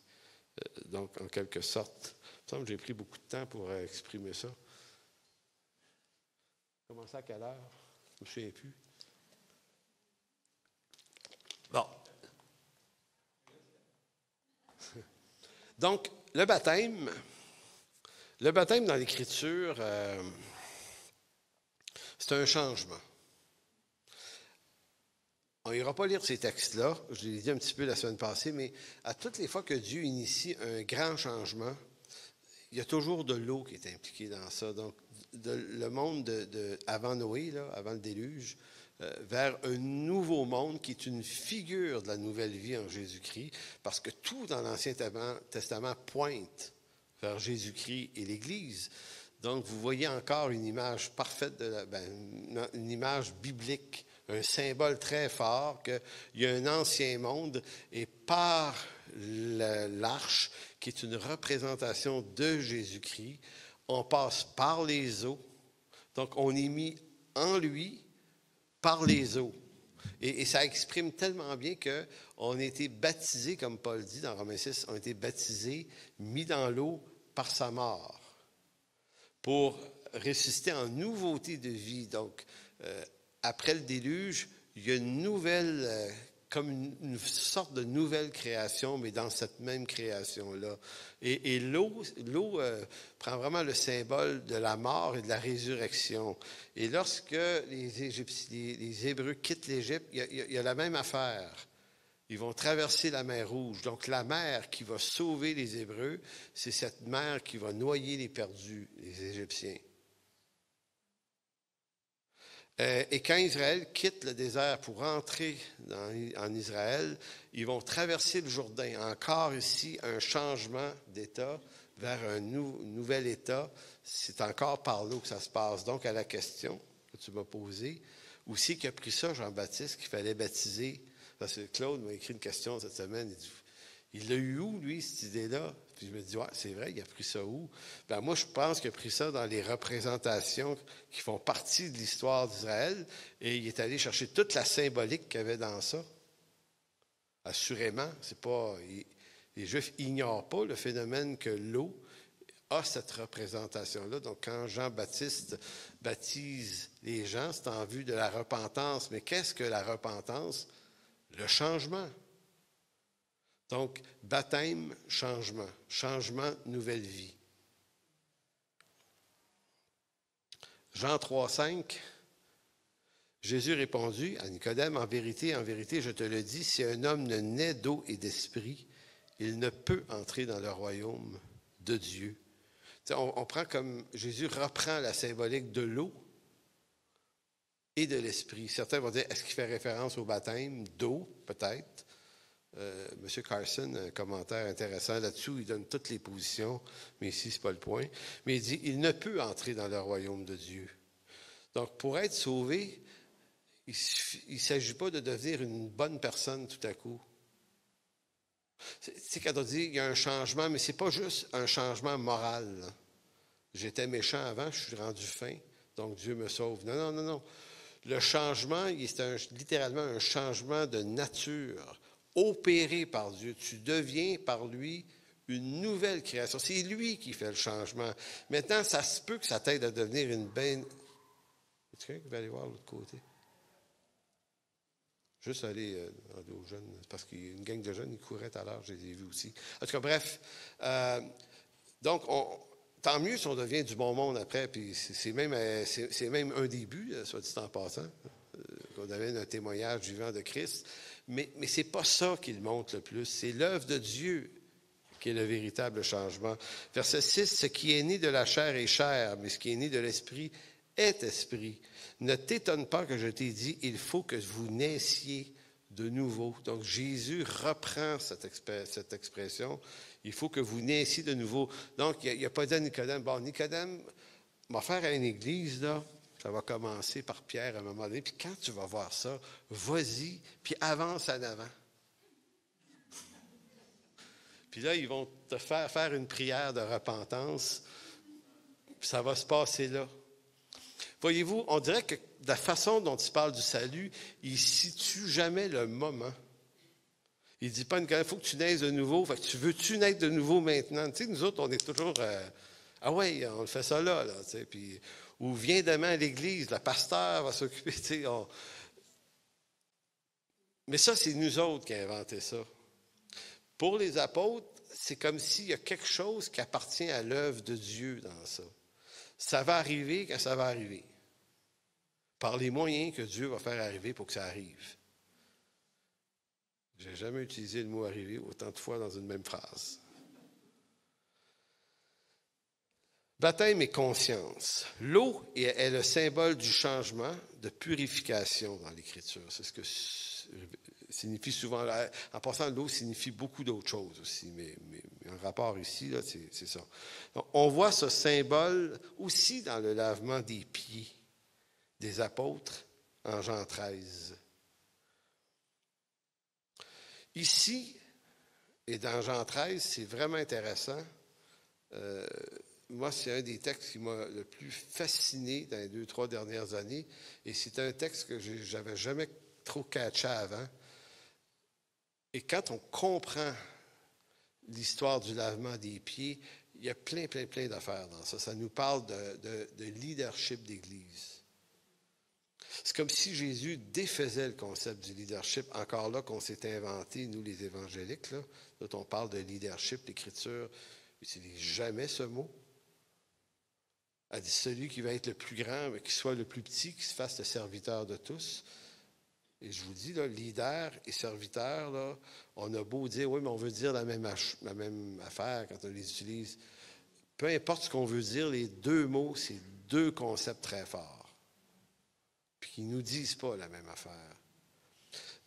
Donc, en quelque sorte, il me semble que j'ai pris beaucoup de temps pour exprimer ça. Commencer à quelle heure? Je ne me souviens plus. Bon. Donc, le baptême dans l'Écriture, c'est un changement. On n'ira pas lire ces textes-là, je l'ai dit un petit peu la semaine passée, mais à toutes les fois que Dieu initie un grand changement, il y a toujours de l'eau qui est impliquée dans ça. Donc, le monde avant Noé, là, avant le déluge, vers un nouveau monde qui est une figure de la nouvelle vie en Jésus-Christ, parce que tout dans l'Ancien Testament pointe vers Jésus-Christ et l'Église. Donc, vous voyez encore une image parfaite, une image biblique, un symbole très fort qu'il y a un ancien monde et par l'arche, qui est une représentation de Jésus-Christ, on passe par les eaux. Donc, on est mis en lui par les eaux. Et ça exprime tellement bien qu'on a été baptisés, comme Paul dit dans Romains 6, on a été baptisés, mis dans l'eau par sa mort, pour ressusciter en nouveauté de vie. Donc, après le déluge, il y a une nouvelle, comme une sorte de nouvelle création, mais dans cette même création-là. Et l'eau prend vraiment le symbole de la mort et de la résurrection. Et lorsque les Hébreux quittent l'Égypte, il y a la même affaire. Ils vont traverser la mer Rouge. Donc, la mer qui va sauver les Hébreux, c'est cette mer qui va noyer les perdus, les Égyptiens. Et quand Israël quitte le désert pour entrer en Israël, ils vont traverser le Jourdain. Encore ici, un changement d'état vers un nouvel état. C'est encore par l'eau que ça se passe. Donc, à la question que tu m'as posée, où c'est qu'il a pris ça, Jean-Baptiste, qu'il fallait baptiser? Parce que Claude m'a écrit une question cette semaine. Il l'a eu où, lui, cette idée-là? Puis je me dis, ouais, c'est vrai, il a pris ça où? Ben, moi, je pense qu'il a pris ça dans les représentations qui font partie de l'histoire d'Israël. Et il est allé chercher toute la symbolique qu'il y avait dans ça. Assurément, c'est pas. Les Juifs n'ignorent pas le phénomène que l'eau a cette représentation-là. Donc, quand Jean-Baptiste baptise les gens, c'est en vue de la repentance. Mais qu'est-ce que la repentance? Le changement. Donc, baptême, changement, nouvelle vie. Jean 3,5, Jésus répondit à Nicodème, en vérité, je te le dis, si un homme ne naît d'eau et d'esprit, il ne peut entrer dans le royaume de Dieu. On prend comme Jésus reprend la symbolique de l'eau et de l'esprit. Certains vont dire, est-ce qu'il fait référence au baptême d'eau? Peut-être. M. Carson, un commentaire intéressant là-dessus, il donne toutes les positions, mais ici, ce n'est pas le point. Mais il dit, il ne peut entrer dans le royaume de Dieu. Donc, pour être sauvé, il ne s'agit pas de devenir une bonne personne tout à coup. C'est quand on dit qu'il y a un changement, mais ce n'est pas juste un changement moral. J'étais méchant avant, je suis rendu fin, donc Dieu me sauve. Non. Le changement, c'est littéralement un changement de nature. Opéré par Dieu. Tu deviens par lui une nouvelle création. C'est lui qui fait le changement. Maintenant, ça se peut que ça t'aide à devenir une belle... Est-ce quelqu'un qui va aller voir l'autre côté? Juste aller aux jeunes, parce qu'il y a une gang de jeunes, ils couraient tout à l'heure, je les ai vus aussi. En tout cas, bref. Donc, tant mieux si on devient du bon monde après, puis c'est même un début, soit dit en passant, qu'on devienne un témoignage vivant de Christ. Mais ce n'est pas ça qui le montre le plus. C'est l'œuvre de Dieu qui est le véritable changement. Verset 6, ce qui est né de la chair est chair, mais ce qui est né de l'esprit est esprit. Ne t'étonne pas que je t'ai dit, il faut que vous naissiez de nouveau. Donc, Jésus reprend cette expression. Il faut que vous naissiez de nouveau. Donc, il n'a pas dit à Nicodème, bon, Nicodème, m'a faire à une église, là, ça va commencer par Pierre à un moment donné. Puis quand tu vas voir ça, vas-y, puis avance en avant. Puis là, ils vont te faire une prière de repentance. Puis ça va se passer là. Voyez-vous, on dirait que la façon dont il parle du salut, il ne situe jamais le moment. Il ne dit pas, il faut que tu naisses de nouveau. Fait que tu veux-tu naître de nouveau maintenant? Tu sais, nous autres, on est toujours, ah ouais, on le fait ça là, tu sais, puis, ou viens demain à l'église, le pasteur va s'occuper, tu sais. Mais ça, c'est nous autres qui avons inventé ça. Pour les apôtres, c'est comme s'il y a quelque chose qui appartient à l'œuvre de Dieu dans ça. Ça va arriver quand ça va arriver. Par les moyens que Dieu va faire arriver pour que ça arrive. Je n'ai jamais utilisé le mot arriver autant de fois dans une même phrase. Baptême et conscience. L'eau est le symbole du changement, de purification dans l'Écriture. C'est ce que signifie souvent. En passant, l'eau signifie beaucoup d'autres choses aussi, mais un rapport ici, là, c'est ça. Donc, on voit ce symbole aussi dans le lavement des pieds des apôtres en Jean 13. Ici, et dans Jean 13, c'est vraiment intéressant. Moi, c'est un des textes qui m'a le plus fasciné dans les 2-3 dernières années. Et c'est un texte que je n'avais jamais trop catché avant. Et quand on comprend l'histoire du lavement des pieds, il y a plein d'affaires dans ça. Ça nous parle de leadership d'Église. C'est comme si Jésus défaisait le concept du leadership, encore là qu'on s'est inventé, nous les évangéliques. Là, on parle de leadership, l'Écriture n'utilise jamais ce mot. Elle dit celui qui va être le plus grand, mais qui soit le plus petit, qui se fasse le serviteur de tous. Et je vous dis, là, leader et serviteur, là, on a beau dire, oui, mais on veut dire la même affaire quand on les utilise. Peu importe ce qu'on veut dire, les deux mots, c'est deux concepts très forts. Puis qui ne nous disent pas la même affaire.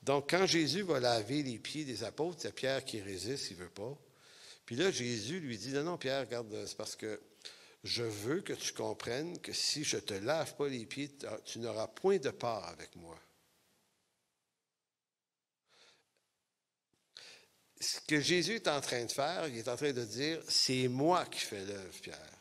Donc, quand Jésus va laver les pieds des apôtres, c'est Pierre qui résiste, il ne veut pas. Puis là, Jésus lui dit, non, Pierre, regarde, c'est parce que je veux que tu comprennes que si je ne te lave pas les pieds, tu n'auras point de part avec moi. Ce que Jésus est en train de faire, il est en train de dire, c'est moi qui fais l'œuvre, Pierre.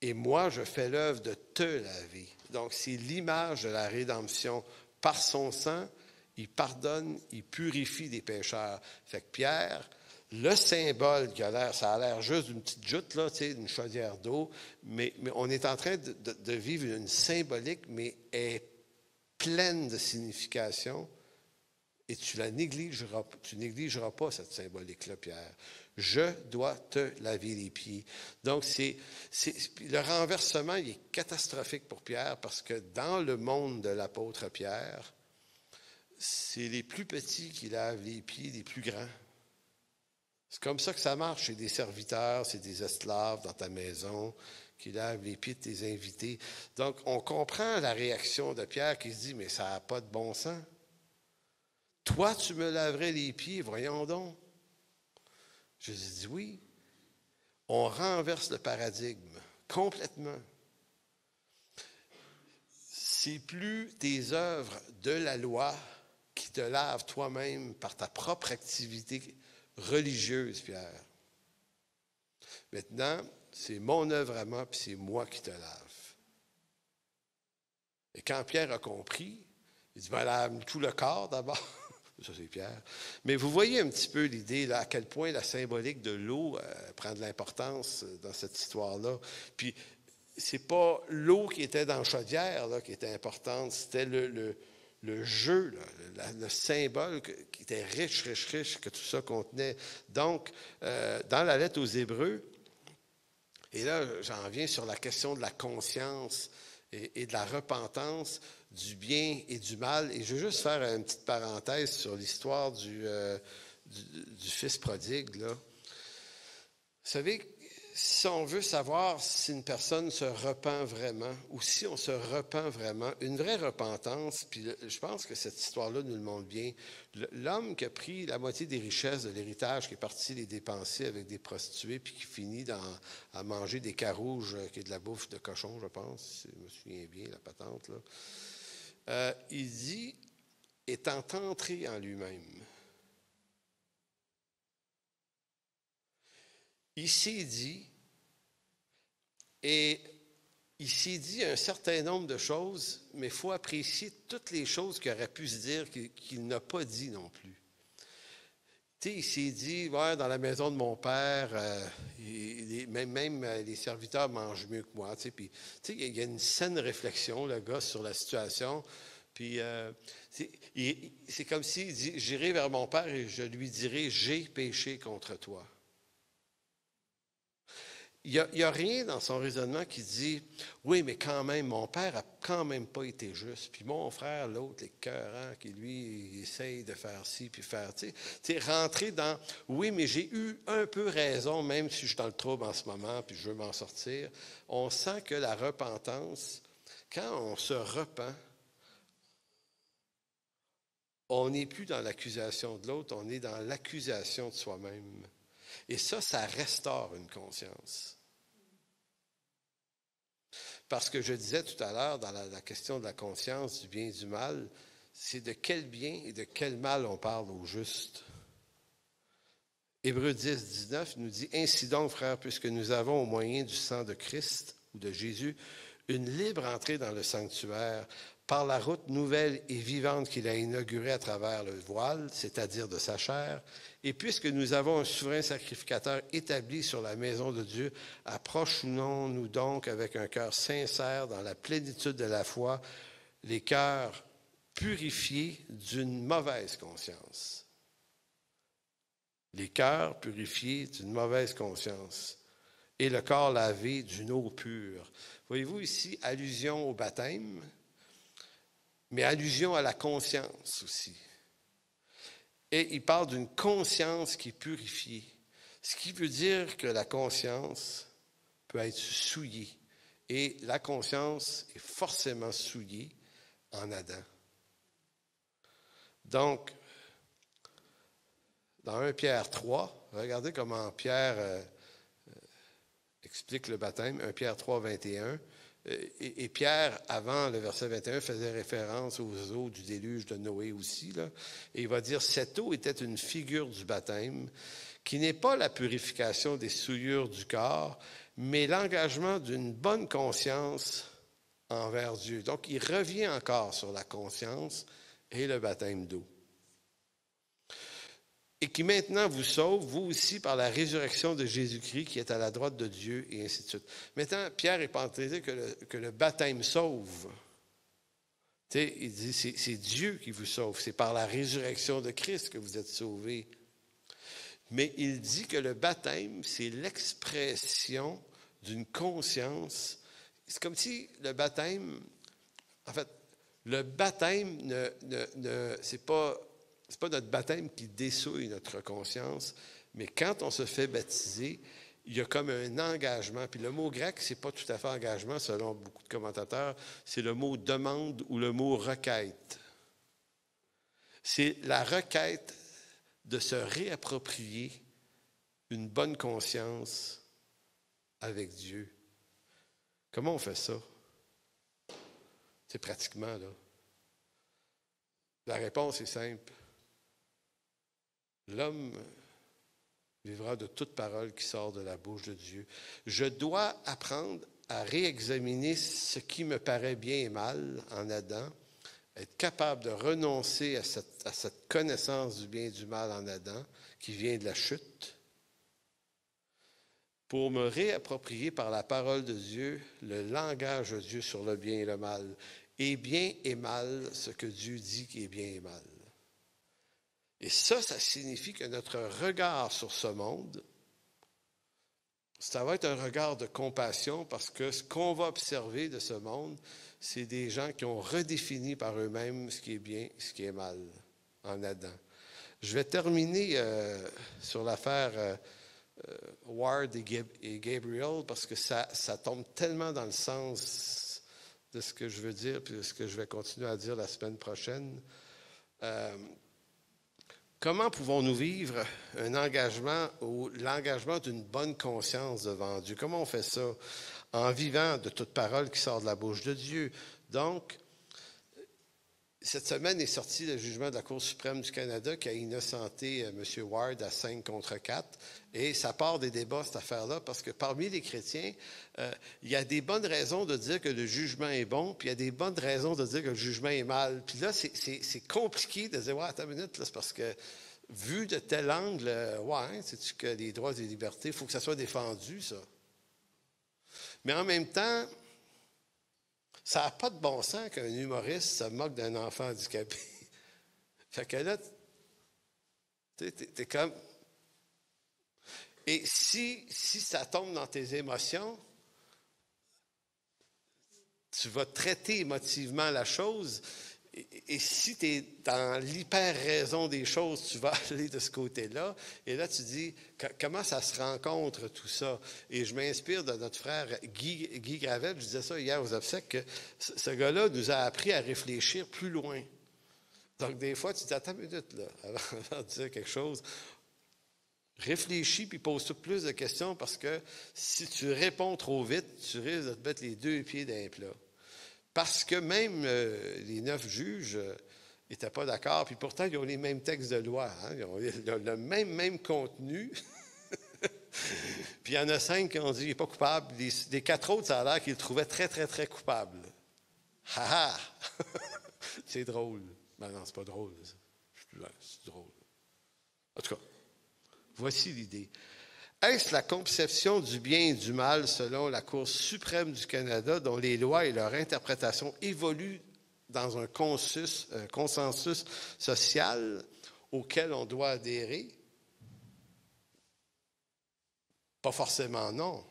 Et moi, je fais l'œuvre de te laver. Donc, c'est l'image de la rédemption. Par son sang, il pardonne, il purifie des pécheurs. Fait que Pierre, le symbole qui a l'air, ça a l'air juste d'une petite joute, là, tu sais, d'une chaudière d'eau, mais on est en train de vivre une symbolique, mais elle est pleine de signification. Et tu négligeras pas cette symbolique-là, Pierre. Je dois te laver les pieds. Donc, le renversement, il est catastrophique pour Pierre parce que dans le monde de l'apôtre Pierre, c'est les plus petits qui lavent les pieds des plus grands. C'est comme ça que ça marche chez des serviteurs, c'est des esclaves dans ta maison qui lavent les pieds de tes invités. Donc, on comprend la réaction de Pierre qui se dit, mais ça n'a pas de bon sens. Toi, tu me laverais les pieds, voyons donc. Je dis oui. On renverse le paradigme complètement. C'est plus tes œuvres de la loi qui te lavent toi-même par ta propre activité religieuse, Pierre. Maintenant, c'est mon œuvre à moi, puis c'est moi qui te lave. Et quand Pierre a compris, il dit, ben, lave tout le corps d'abord. Ça, c'est Pierre. Mais vous voyez un petit peu l'idée, là, à quel point la symbolique de l'eau prend de l'importance dans cette histoire-là. Puis, c'est pas l'eau qui était dans la chaudière là, qui était importante, c'était le jeu, là, le symbole qui était riche, que tout ça contenait. Donc, dans la lettre aux Hébreux, et là, j'en viens sur la question de la conscience et de la repentance, du bien et du mal. Et je veux juste faire une petite parenthèse sur l'histoire du fils prodigue, là. Vous savez, si on veut savoir si une personne se repent vraiment ou si on se repent vraiment, une vraie repentance, puis je pense que cette histoire-là nous le montre bien. L'homme qui a pris la moitié des richesses de l'héritage, qui est parti les dépenser avec des prostituées, puis qui finit à manger des carouges, qui est de la bouffe de cochon, je pense, si je me souviens bien, la patente, là. Il dit, étant entré en lui-même, il s'est dit un certain nombre de choses, mais il faut apprécier toutes les choses qu'il aurait pu se dire qu'il n'a pas dit non plus. Tu sais, il s'est dit, ouais, dans la maison de mon père, même les serviteurs mangent mieux que moi. Tu sais, puis, tu sais, il y a une saine réflexion, le gars, sur la situation. Puis, c'est comme s'il dit, j'irai vers mon père et je lui dirai, j'ai péché contre toi. Il n'y a rien dans son raisonnement qui dit, oui, mais quand même, mon père n'a quand même pas été juste. Puis mon frère, l'autre, l'écœurant, qui lui, il essaye de faire ci, puis faire, tu sais, rentrer dans, oui, mais j'ai eu un peu raison, même si je suis dans le trouble en ce moment, puis je veux m'en sortir. On sent que la repentance, quand on se repent, on n'est plus dans l'accusation de l'autre, on est dans l'accusation de soi-même. Et ça restaure une conscience. Parce que je disais tout à l'heure, dans la question de la conscience, du bien et du mal, c'est de quel bien et de quel mal on parle au juste. Hébreux 10, 19 nous dit « Ainsi donc, frères, puisque nous avons au moyen du sang de Christ ou de Jésus une libre entrée dans le sanctuaire, par la route nouvelle et vivante qu'il a inaugurée à travers le voile, c'est-à-dire de sa chair, et puisque nous avons un souverain sacrificateur établi sur la maison de Dieu, approchons-nous donc avec un cœur sincère dans la plénitude de la foi, les cœurs purifiés d'une mauvaise conscience. » Les cœurs purifiés d'une mauvaise conscience et le corps lavé d'une eau pure. Voyez-vous ici, allusion au baptême, mais allusion à la conscience aussi. Et il parle d'une conscience qui est purifiée, ce qui veut dire que la conscience peut être souillée. Et la conscience est forcément souillée en Adam. Donc, dans 1 Pierre 3, regardez comment Pierre explique le baptême, 1 Pierre 3, 21. Et Pierre, avant le verset 21, faisait référence aux eaux du déluge de Noé aussi. Là. Et il va dire, cette eau était une figure du baptême, qui n'est pas la purification des souillures du corps, mais l'engagement d'une bonne conscience envers Dieu. Donc, il revient encore sur la conscience et le baptême d'eau. Et qui maintenant vous sauve, vous aussi, par la résurrection de Jésus-Christ qui est à la droite de Dieu, et ainsi de suite. Maintenant, Pierre n'est pas en train de dire que le baptême sauve. Tu sais, il dit, c'est Dieu qui vous sauve. C'est par la résurrection de Christ que vous êtes sauvés. Mais il dit que le baptême, c'est l'expression d'une conscience. C'est comme si le baptême, en fait, le baptême, c'est pas notre baptême qui dessouille notre conscience, mais quand on se fait baptiser, il y a comme un engagement. Puis le mot grec, c'est pas tout à fait engagement, selon beaucoup de commentateurs, c'est le mot demande ou le mot requête. C'est la requête de se réapproprier une bonne conscience avec Dieu. Comment on fait ça? C'est pratiquement, là. La réponse est simple. L'homme vivra de toute parole qui sort de la bouche de Dieu. Je dois apprendre à réexaminer ce qui me paraît bien et mal en Adam, être capable de renoncer à cette connaissance du bien et du mal en Adam qui vient de la chute, pour me réapproprier par la parole de Dieu le langage de Dieu sur le bien et le mal, et bien et mal ce que Dieu dit qui est bien et mal. Et ça signifie que notre regard sur ce monde, ça va être un regard de compassion parce que ce qu'on va observer de ce monde, c'est des gens qui ont redéfini par eux-mêmes ce qui est bien et ce qui est mal en Adam. Je vais terminer sur l'affaire Ward et Gabriel parce que ça tombe tellement dans le sens de ce que je veux dire puis de ce que je vais continuer à dire la semaine prochaine. Comment pouvons-nous vivre un engagement ou l'engagement d'une bonne conscience devant Dieu? Comment on fait ça? En vivant de toute parole qui sort de la bouche de Dieu. Donc, cette semaine est sorti le jugement de la Cour suprême du Canada qui a innocenté M. Ward à 5 contre 4. Et ça part des débats, cette affaire-là, parce que parmi les chrétiens, il y a des bonnes raisons de dire que le jugement est bon, puis il y a des bonnes raisons de dire que le jugement est mal. Puis là, c'est compliqué de dire, ouais, attends une minute, là, c'est parce que vu de tel angle, sais-tu que les droits et les libertés, il faut que ça soit défendu, ça. Mais en même temps, ça n'a pas de bon sens qu'un humoriste se moque d'un enfant handicapé. Fait que là, t'es comme... Et si ça tombe dans tes émotions, tu vas traiter émotivement la chose. Et si tu es dans l'hyper-raison des choses, tu vas aller de ce côté-là. Et là, tu dis, comment ça se rencontre tout ça? Et je m'inspire de notre frère Guy Gravel. Je disais ça hier aux obsèques, que ce gars-là nous a appris à réfléchir plus loin. Donc, des fois, tu dis, attends une minute, là, avant de dire quelque chose. Réfléchis puis pose-toi plus de questions parce que si tu réponds trop vite, tu risques de te mettre les deux pieds dans les plats. Parce que même les 9 juges n'étaient pas d'accord, puis pourtant, ils ont les mêmes textes de loi. Hein? Ils ont le même contenu. Puis il y en a 5 qui ont dit qu'il n'est pas coupable. Des 4 autres, ça a l'air qu'ils le trouvaient très, très, très coupable. Ha ha! C'est drôle. Ben non, c'est pas drôle. C'est drôle. En tout cas, voici l'idée. Est-ce la conception du bien et du mal selon la Cour suprême du Canada dont les lois et leur interprétation évoluent dans un consensus social auquel on doit adhérer? Pas forcément non.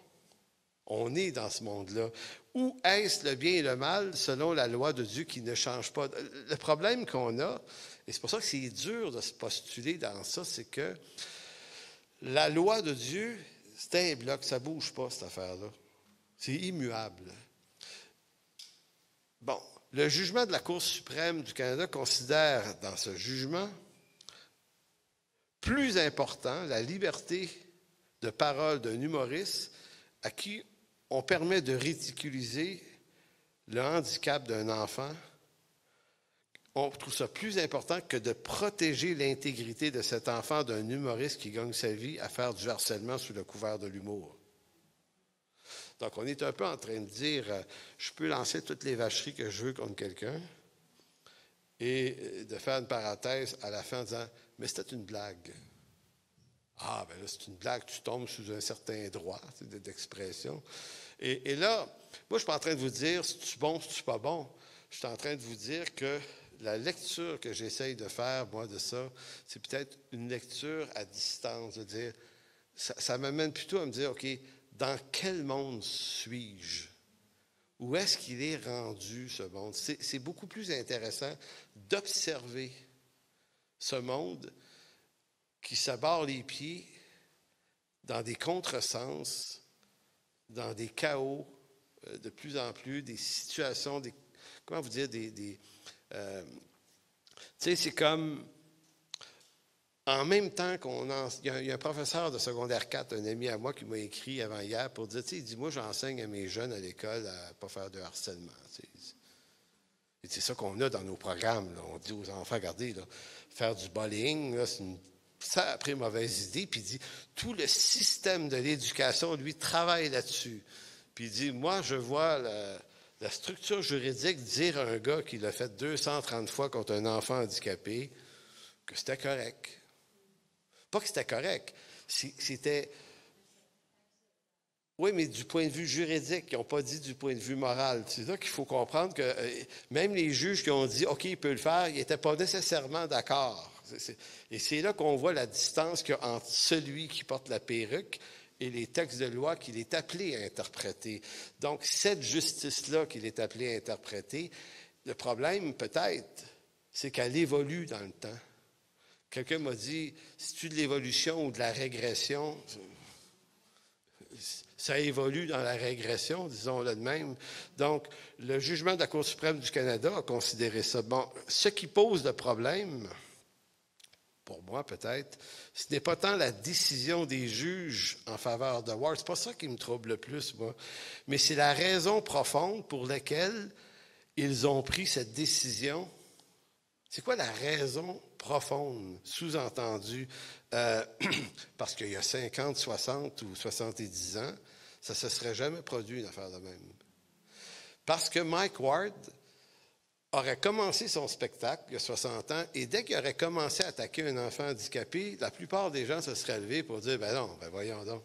On est dans ce monde-là. Ou est-ce le bien et le mal selon la loi de Dieu qui ne change pas? Le problème qu'on a, et c'est pour ça que c'est dur de se postuler dans ça, c'est que la loi de Dieu, c'est un bloc, ça ne bouge pas, cette affaire-là. C'est immuable. Bon, le jugement de la Cour suprême du Canada considère dans ce jugement plus important la liberté de parole d'un humoriste à qui on permet de ridiculiser le handicap d'un enfant. On trouve ça plus important que de protéger l'intégrité de cet enfant d'un humoriste qui gagne sa vie à faire du harcèlement sous le couvert de l'humour. Donc, on est un peu en train de dire, je peux lancer toutes les vacheries que je veux contre quelqu'un et de faire une parenthèse à la fin en disant, mais c'était une blague. Ah, bien là, c'est une blague, tu tombes sous un certain droit d'expression. Et là, moi, je ne suis pas en train de vous dire si tu es bon, si tu n'es pas bon. Je suis en train de vous dire que la lecture que j'essaye de faire, moi, de ça, c'est peut-être une lecture à distance, de dire, ça m'amène plutôt à me dire, OK, dans quel monde suis-je? Où est-ce qu'il est rendu, ce monde? C'est beaucoup plus intéressant d'observer ce monde qui s'abarre les pieds dans des contresens, dans des chaos de plus en plus, des situations, comment vous dire, tu sais, c'est comme, en même temps il y a un professeur de secondaire 4, un ami à moi, qui m'a écrit avant-hier pour dire, tu sais, il dit, moi, j'enseigne à mes jeunes à l'école à ne pas faire de harcèlement. Et c'est ça qu'on a dans nos programmes. Là. On dit aux enfants, regardez, là, faire du bullying, là, c'est une sacrée mauvaise idée. Puis il dit, tout le système de l'éducation, lui, travaille là-dessus. Puis il dit, moi, je vois la structure juridique dire à un gars qui l'a fait 230 fois contre un enfant handicapé que c'était correct. Pas que c'était correct, c'était... Oui, mais du point de vue juridique, ils n'ont pas dit du point de vue moral. C'est là qu'il faut comprendre que même les juges qui ont dit « OK, il peut le faire », ils n'étaient pas nécessairement d'accord. Et c'est là qu'on voit la distance qu'il y a entre celui qui porte la perruque et les textes de loi qu'il est appelé à interpréter. Donc, cette justice-là qu'il est appelé à interpréter, le problème, peut-être, c'est qu'elle évolue dans le temps. Quelqu'un m'a dit, c'est-tu de l'évolution ou de la régression? Ça évolue dans la régression, disons-le de même. Donc, le jugement de la Cour suprême du Canada a considéré ça. Bon, ce qui pose le problème, pour moi peut-être, ce n'est pas tant la décision des juges en faveur de Ward, c'est pas ça qui me trouble le plus, moi, mais c'est la raison profonde pour laquelle ils ont pris cette décision. C'est quoi la raison profonde, sous-entendue? Parce qu'il y a 50, 60 ou 70 ans, ça ne se serait jamais produit une affaire de même. Parce que Mike Ward aurait commencé son spectacle il y a 60 ans, et dès qu'il aurait commencé à attaquer un enfant handicapé, la plupart des gens se seraient levés pour dire, ben non, ben voyons donc.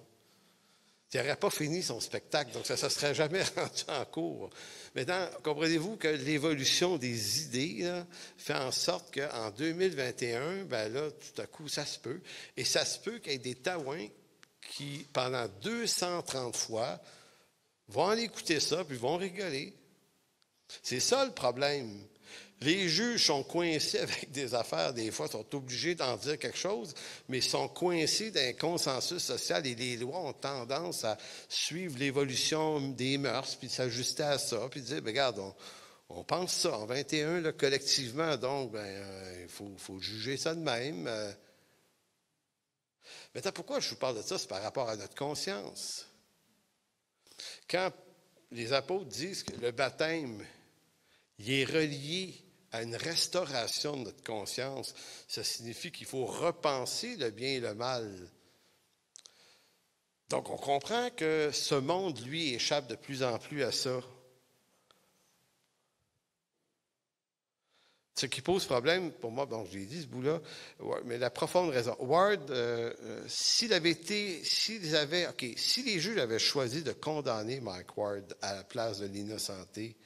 Il n'aurait pas fini son spectacle, donc ça ne se serait jamais rendu en cours. Maintenant, comprenez-vous que l'évolution des idées là, fait en sorte qu'en 2021, ben là, tout à coup, ça se peut. Et ça se peut qu'il y ait des taouins qui, pendant 230 fois, vont aller écouter ça, puis vont rigoler. C'est ça le problème. Les juges sont coincés avec des affaires, des fois, sont obligés d'en dire quelque chose, mais sont coincés dans un consensus social et les lois ont tendance à suivre l'évolution des mœurs, puis s'ajuster à ça, puis dire, ben, regarde, on pense ça en 21, là, collectivement, donc, il faut juger ça de même. Maintenant, pourquoi je vous parle de ça? C'est par rapport à notre conscience. Quand les apôtres disent que le baptême, il est relié à une restauration de notre conscience, ça signifie qu'il faut repenser le bien et le mal. Donc, on comprend que ce monde, lui, échappe de plus en plus à ça. Ce qui pose problème, pour moi, bon, je l'ai dit, ce bout-là, mais la profonde raison. Ward, si les juges avaient choisi de condamner Mike Ward à la place de l'innocenté,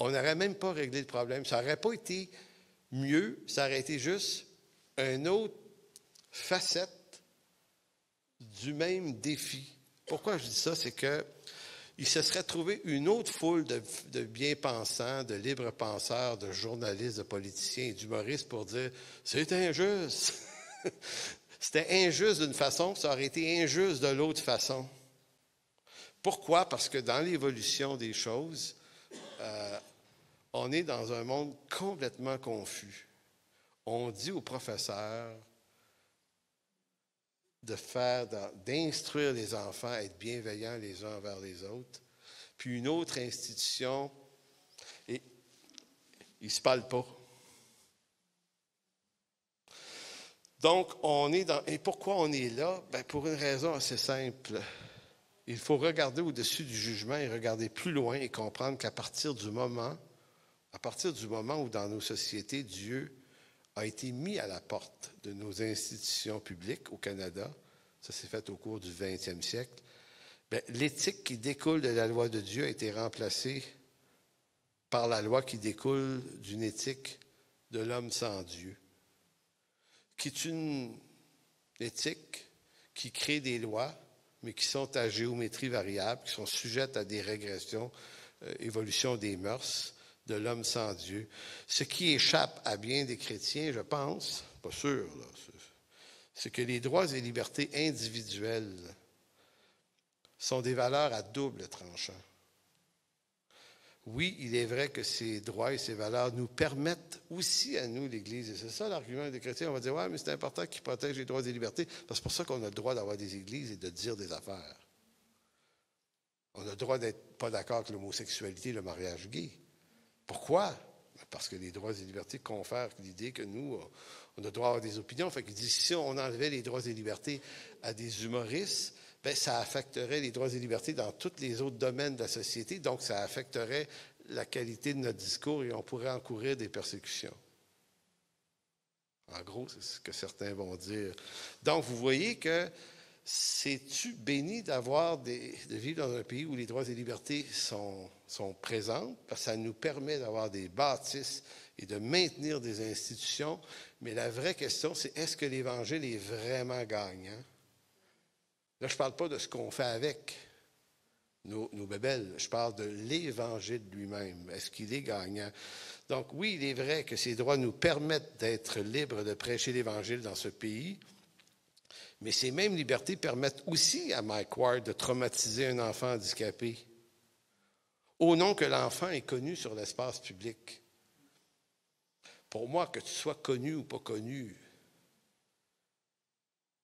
on n'aurait même pas réglé le problème. Ça n'aurait pas été mieux, ça aurait été juste une autre facette du même défi. Pourquoi je dis ça? C'est qu'il se serait trouvé une autre foule de bien-pensants, de libres penseurs, de journalistes, de politiciens et d'humoristes pour dire « c'est injuste ». C'était injuste d'une façon, ça aurait été injuste de l'autre façon. Pourquoi? Parce que dans l'évolution des choses, on est dans un monde complètement confus. On dit aux professeurs d'instruire les enfants à être bienveillants les uns envers les autres. Puis une autre institution, et ils ne se parlent pas. Donc, et pourquoi on est là? Bien, pour une raison assez simple. Il faut regarder au-dessus du jugement et regarder plus loin et comprendre qu'à partir du moment où dans nos sociétés, Dieu a été mis à la porte de nos institutions publiques au Canada, ça s'est fait au cours du 20e siècle, bien, l'éthique qui découle de la loi de Dieu a été remplacée par la loi qui découle d'une éthique de l'homme sans Dieu, qui est une éthique qui crée des lois, mais qui sont à géométrie variable, qui sont sujettes à des régressions, évolution des mœurs de l'homme sans Dieu. Ce qui échappe à bien des chrétiens, je pense, pas sûr, là, c'est que les droits et libertés individuelles sont des valeurs à double tranchant. Oui, il est vrai que ces droits et ces valeurs nous permettent aussi à nous, l'Église, et c'est ça l'argument des chrétiens, on va dire, ouais, mais c'est important qu'ils protègent les droits et les libertés, parce que c'est pour ça qu'on a le droit d'avoir des églises et de dire des affaires. On a le droit d'être pas d'accord avec l'homosexualité, le mariage gay. Pourquoi? Parce que les droits et libertés confèrent l'idée que nous, on a le droit d'avoir des opinions. Fait qu'il dit, si on enlevait les droits et libertés à des humoristes, bien, ça affecterait les droits et libertés dans tous les autres domaines de la société. Donc, ça affecterait la qualité de notre discours et on pourrait encourir des persécutions. En gros, c'est ce que certains vont dire. Donc, vous voyez que c'est-tu béni de vivre dans un pays où les droits et libertés sont présentes, parce que ça nous permet d'avoir des bâtisses et de maintenir des institutions. Mais la vraie question, c'est est-ce que l'Évangile est vraiment gagnant? Là, je ne parle pas de ce qu'on fait avec nos bébelles. Je parle de l'Évangile lui-même. Est-ce qu'il est gagnant? Donc oui, il est vrai que ces droits nous permettent d'être libres de prêcher l'Évangile dans ce pays, mais ces mêmes libertés permettent aussi à Mike Ward de traumatiser un enfant handicapé au nom que l'enfant est connu sur l'espace public. Pour moi, que tu sois connu ou pas connu,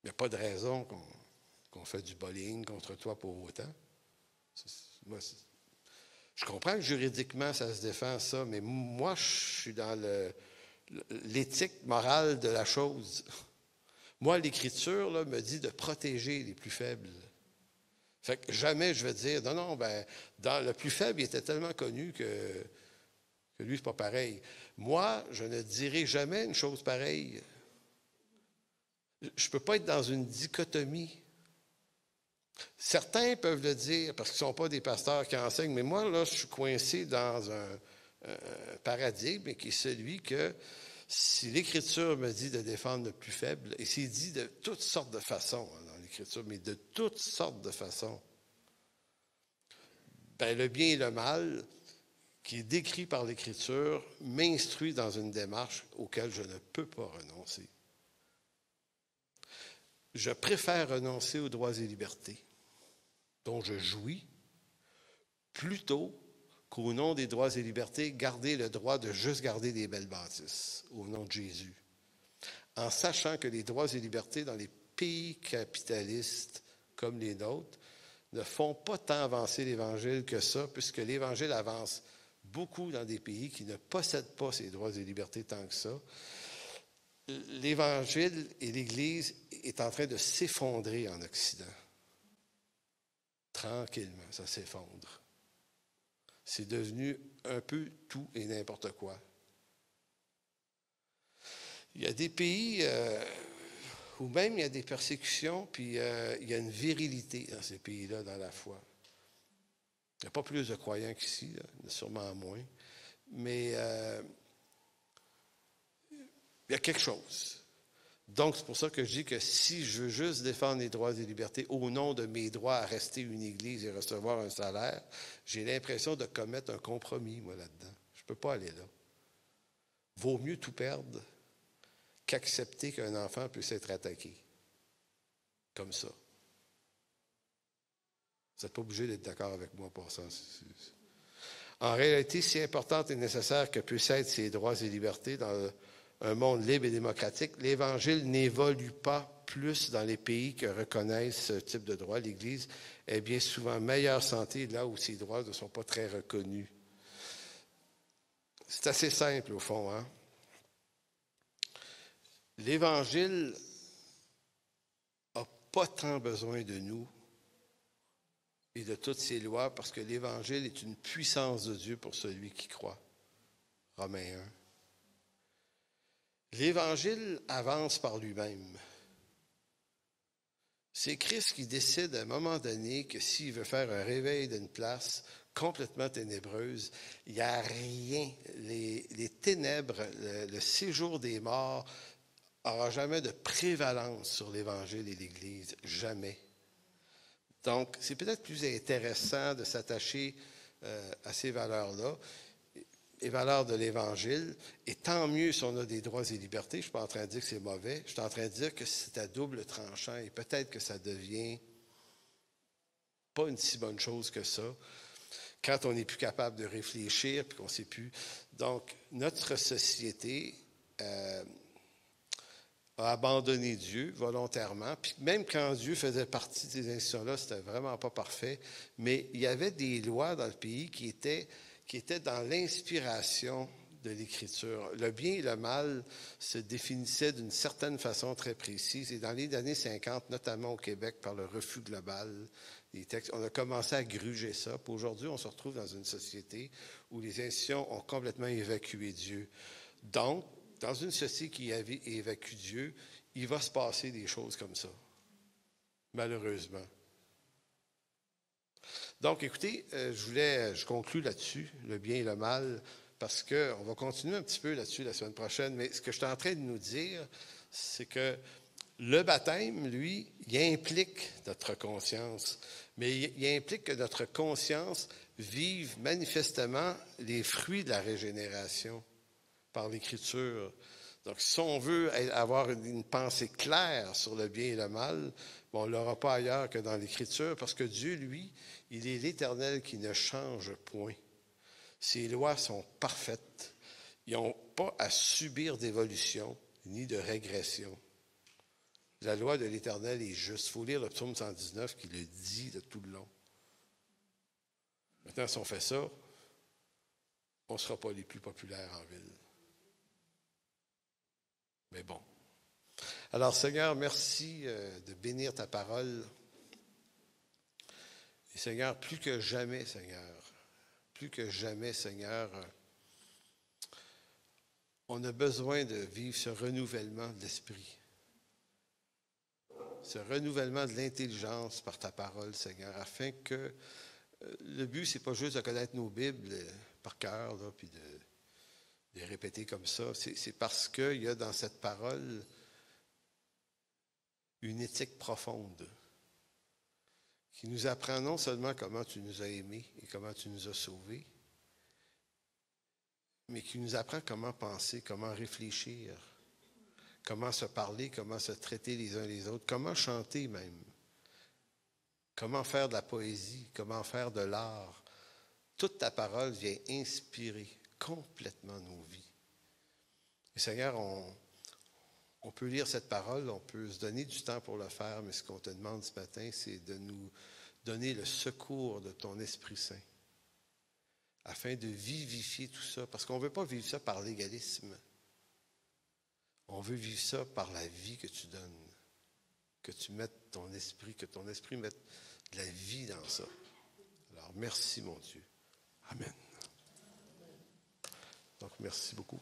il n'y a pas de raison qu'on fait du bullying contre toi pour autant. Je comprends que juridiquement, ça se défend, ça, mais moi, je suis dans l'éthique morale de la chose. Moi, l'Écriture là, me dit de protéger les plus faibles. Fait que jamais je vais dire, non, ben, dans le plus faible, il était tellement connu que Que lui, c'est pas pareil. Moi, je ne dirai jamais une chose pareille. Je ne peux pas être dans une dichotomie. Certains peuvent le dire parce qu'ils ne sont pas des pasteurs qui enseignent, mais moi, là, je suis coincé dans un paradigme qui est celui que si l'Écriture me dit de défendre le plus faible, et c'est dit de toutes sortes de façons dans l'Écriture, mais de toutes sortes de façons, ben, le bien et le mal, qui est décrit par l'Écriture, m'instruit dans une démarche auquel je ne peux pas renoncer. Je préfère renoncer aux droits et libertés dont je jouis, plutôt qu'au nom des droits et libertés, garder le droit de juste garder des belles bâtisses, au nom de Jésus. En sachant que les droits et libertés dans les pays capitalistes comme les nôtres ne font pas tant avancer l'Évangile que ça, puisque l'Évangile avance beaucoup dans des pays qui ne possèdent pas ces droits et libertés tant que ça. L'Évangile et l'Église est en train de s'effondrer en Occident. Tranquillement, ça s'effondre. C'est devenu un peu tout et n'importe quoi. Il y a des pays où même il y a des persécutions, puis il y a une virilité dans ces pays-là, dans la foi. Il n'y a pas plus de croyants qu'ici, sûrement moins, mais il y a quelque chose. Donc, c'est pour ça que je dis que si je veux juste défendre les droits et libertés au nom de mes droits à rester une église et recevoir un salaire, j'ai l'impression de commettre un compromis, moi, là-dedans. Je ne peux pas aller là. Vaut mieux tout perdre qu'accepter qu'un enfant puisse être attaqué. Comme ça. Vous n'êtes pas obligé d'être d'accord avec moi pour ça. En réalité, si importante et nécessaire que puissent être ces droits et libertés dans un monde libre et démocratique, l'Évangile n'évolue pas plus dans les pays que reconnaissent ce type de droit. L'Église est bien souvent en meilleure santé là où ces droits ne sont pas très reconnus. C'est assez simple, au fond, hein? L'Évangile n'a pas tant besoin de nous et de toutes ces lois parce que l'Évangile est une puissance de Dieu pour celui qui croit. Romains 1. L'Évangile avance par lui-même. C'est Christ qui décide à un moment donné que s'il veut faire un réveil d'une place complètement ténébreuse, il n'y a rien. Les ténèbres, le séjour des morts n'aura jamais de prévalence sur l'Évangile et l'Église. Jamais. Donc, c'est peut-être plus intéressant de s'attacher à ces valeurs-là, les valeurs de l'Évangile, et tant mieux si on a des droits et libertés. Je ne suis pas en train de dire que c'est mauvais, je suis en train de dire que c'est à double tranchant, et peut-être que ça devient pas une si bonne chose que ça, quand on n'est plus capable de réfléchir, puis qu'on ne sait plus. Donc, notre société a abandonné Dieu volontairement, puis même quand Dieu faisait partie de ces institutions-là, c'était vraiment pas parfait, mais il y avait des lois dans le pays qui étaient dans l'inspiration de l'Écriture. Le bien et le mal se définissaient d'une certaine façon très précise. Et dans les années 50, notamment au Québec, par le refus global des textes, on a commencé à gruger ça. Puis aujourd'hui, on se retrouve dans une société où les institutions ont complètement évacué Dieu. Donc, dans une société qui avait évacué Dieu, il va se passer des choses comme ça, malheureusement. Donc, écoutez, je conclue là-dessus, le bien et le mal, parce qu'on va continuer un petit peu là-dessus la semaine prochaine, mais ce que je suis en train de nous dire, c'est que le baptême, lui, il implique notre conscience, mais il implique que notre conscience vive manifestement les fruits de la régénération par l'Écriture. Donc, si on veut avoir une pensée claire sur le bien et le mal, on ne l'aura pas ailleurs que dans l'Écriture, parce que Dieu, lui, il est l'Éternel qui ne change point. Ses lois sont parfaites. Ils n'ont pas à subir d'évolution ni de régression. La loi de l'Éternel est juste. Il faut lire le psaume 119 qui le dit de tout le long. Maintenant, si on fait ça, on ne sera pas les plus populaires en ville. Mais bon. Alors, Seigneur, merci de bénir ta parole. Et Seigneur, plus que jamais, Seigneur, on a besoin de vivre ce renouvellement de l'esprit. Ce renouvellement de l'intelligence par ta parole, Seigneur, afin que le but, c'est pas juste de connaître nos Bibles par cœur, là, puis de les répéter comme ça. C'est parce qu'il y a dans cette parole une éthique profonde qui nous apprend non seulement comment tu nous as aimés et comment tu nous as sauvés, mais qui nous apprend comment penser, comment réfléchir, comment se parler, comment se traiter les uns les autres, comment chanter même, comment faire de la poésie, comment faire de l'art. Toute ta parole vient inspirer complètement nos vies. Et Seigneur, on peut lire cette parole, on peut se donner du temps pour le faire, mais ce qu'on te demande ce matin, c'est de nous donner le secours de ton Esprit Saint, afin de vivifier tout ça, parce qu'on ne veut pas vivre ça par légalisme. On veut vivre ça par la vie que tu donnes, que tu mettes ton esprit, que ton esprit mette de la vie dans ça. Alors, merci, mon Dieu. Amen. Donc, merci beaucoup.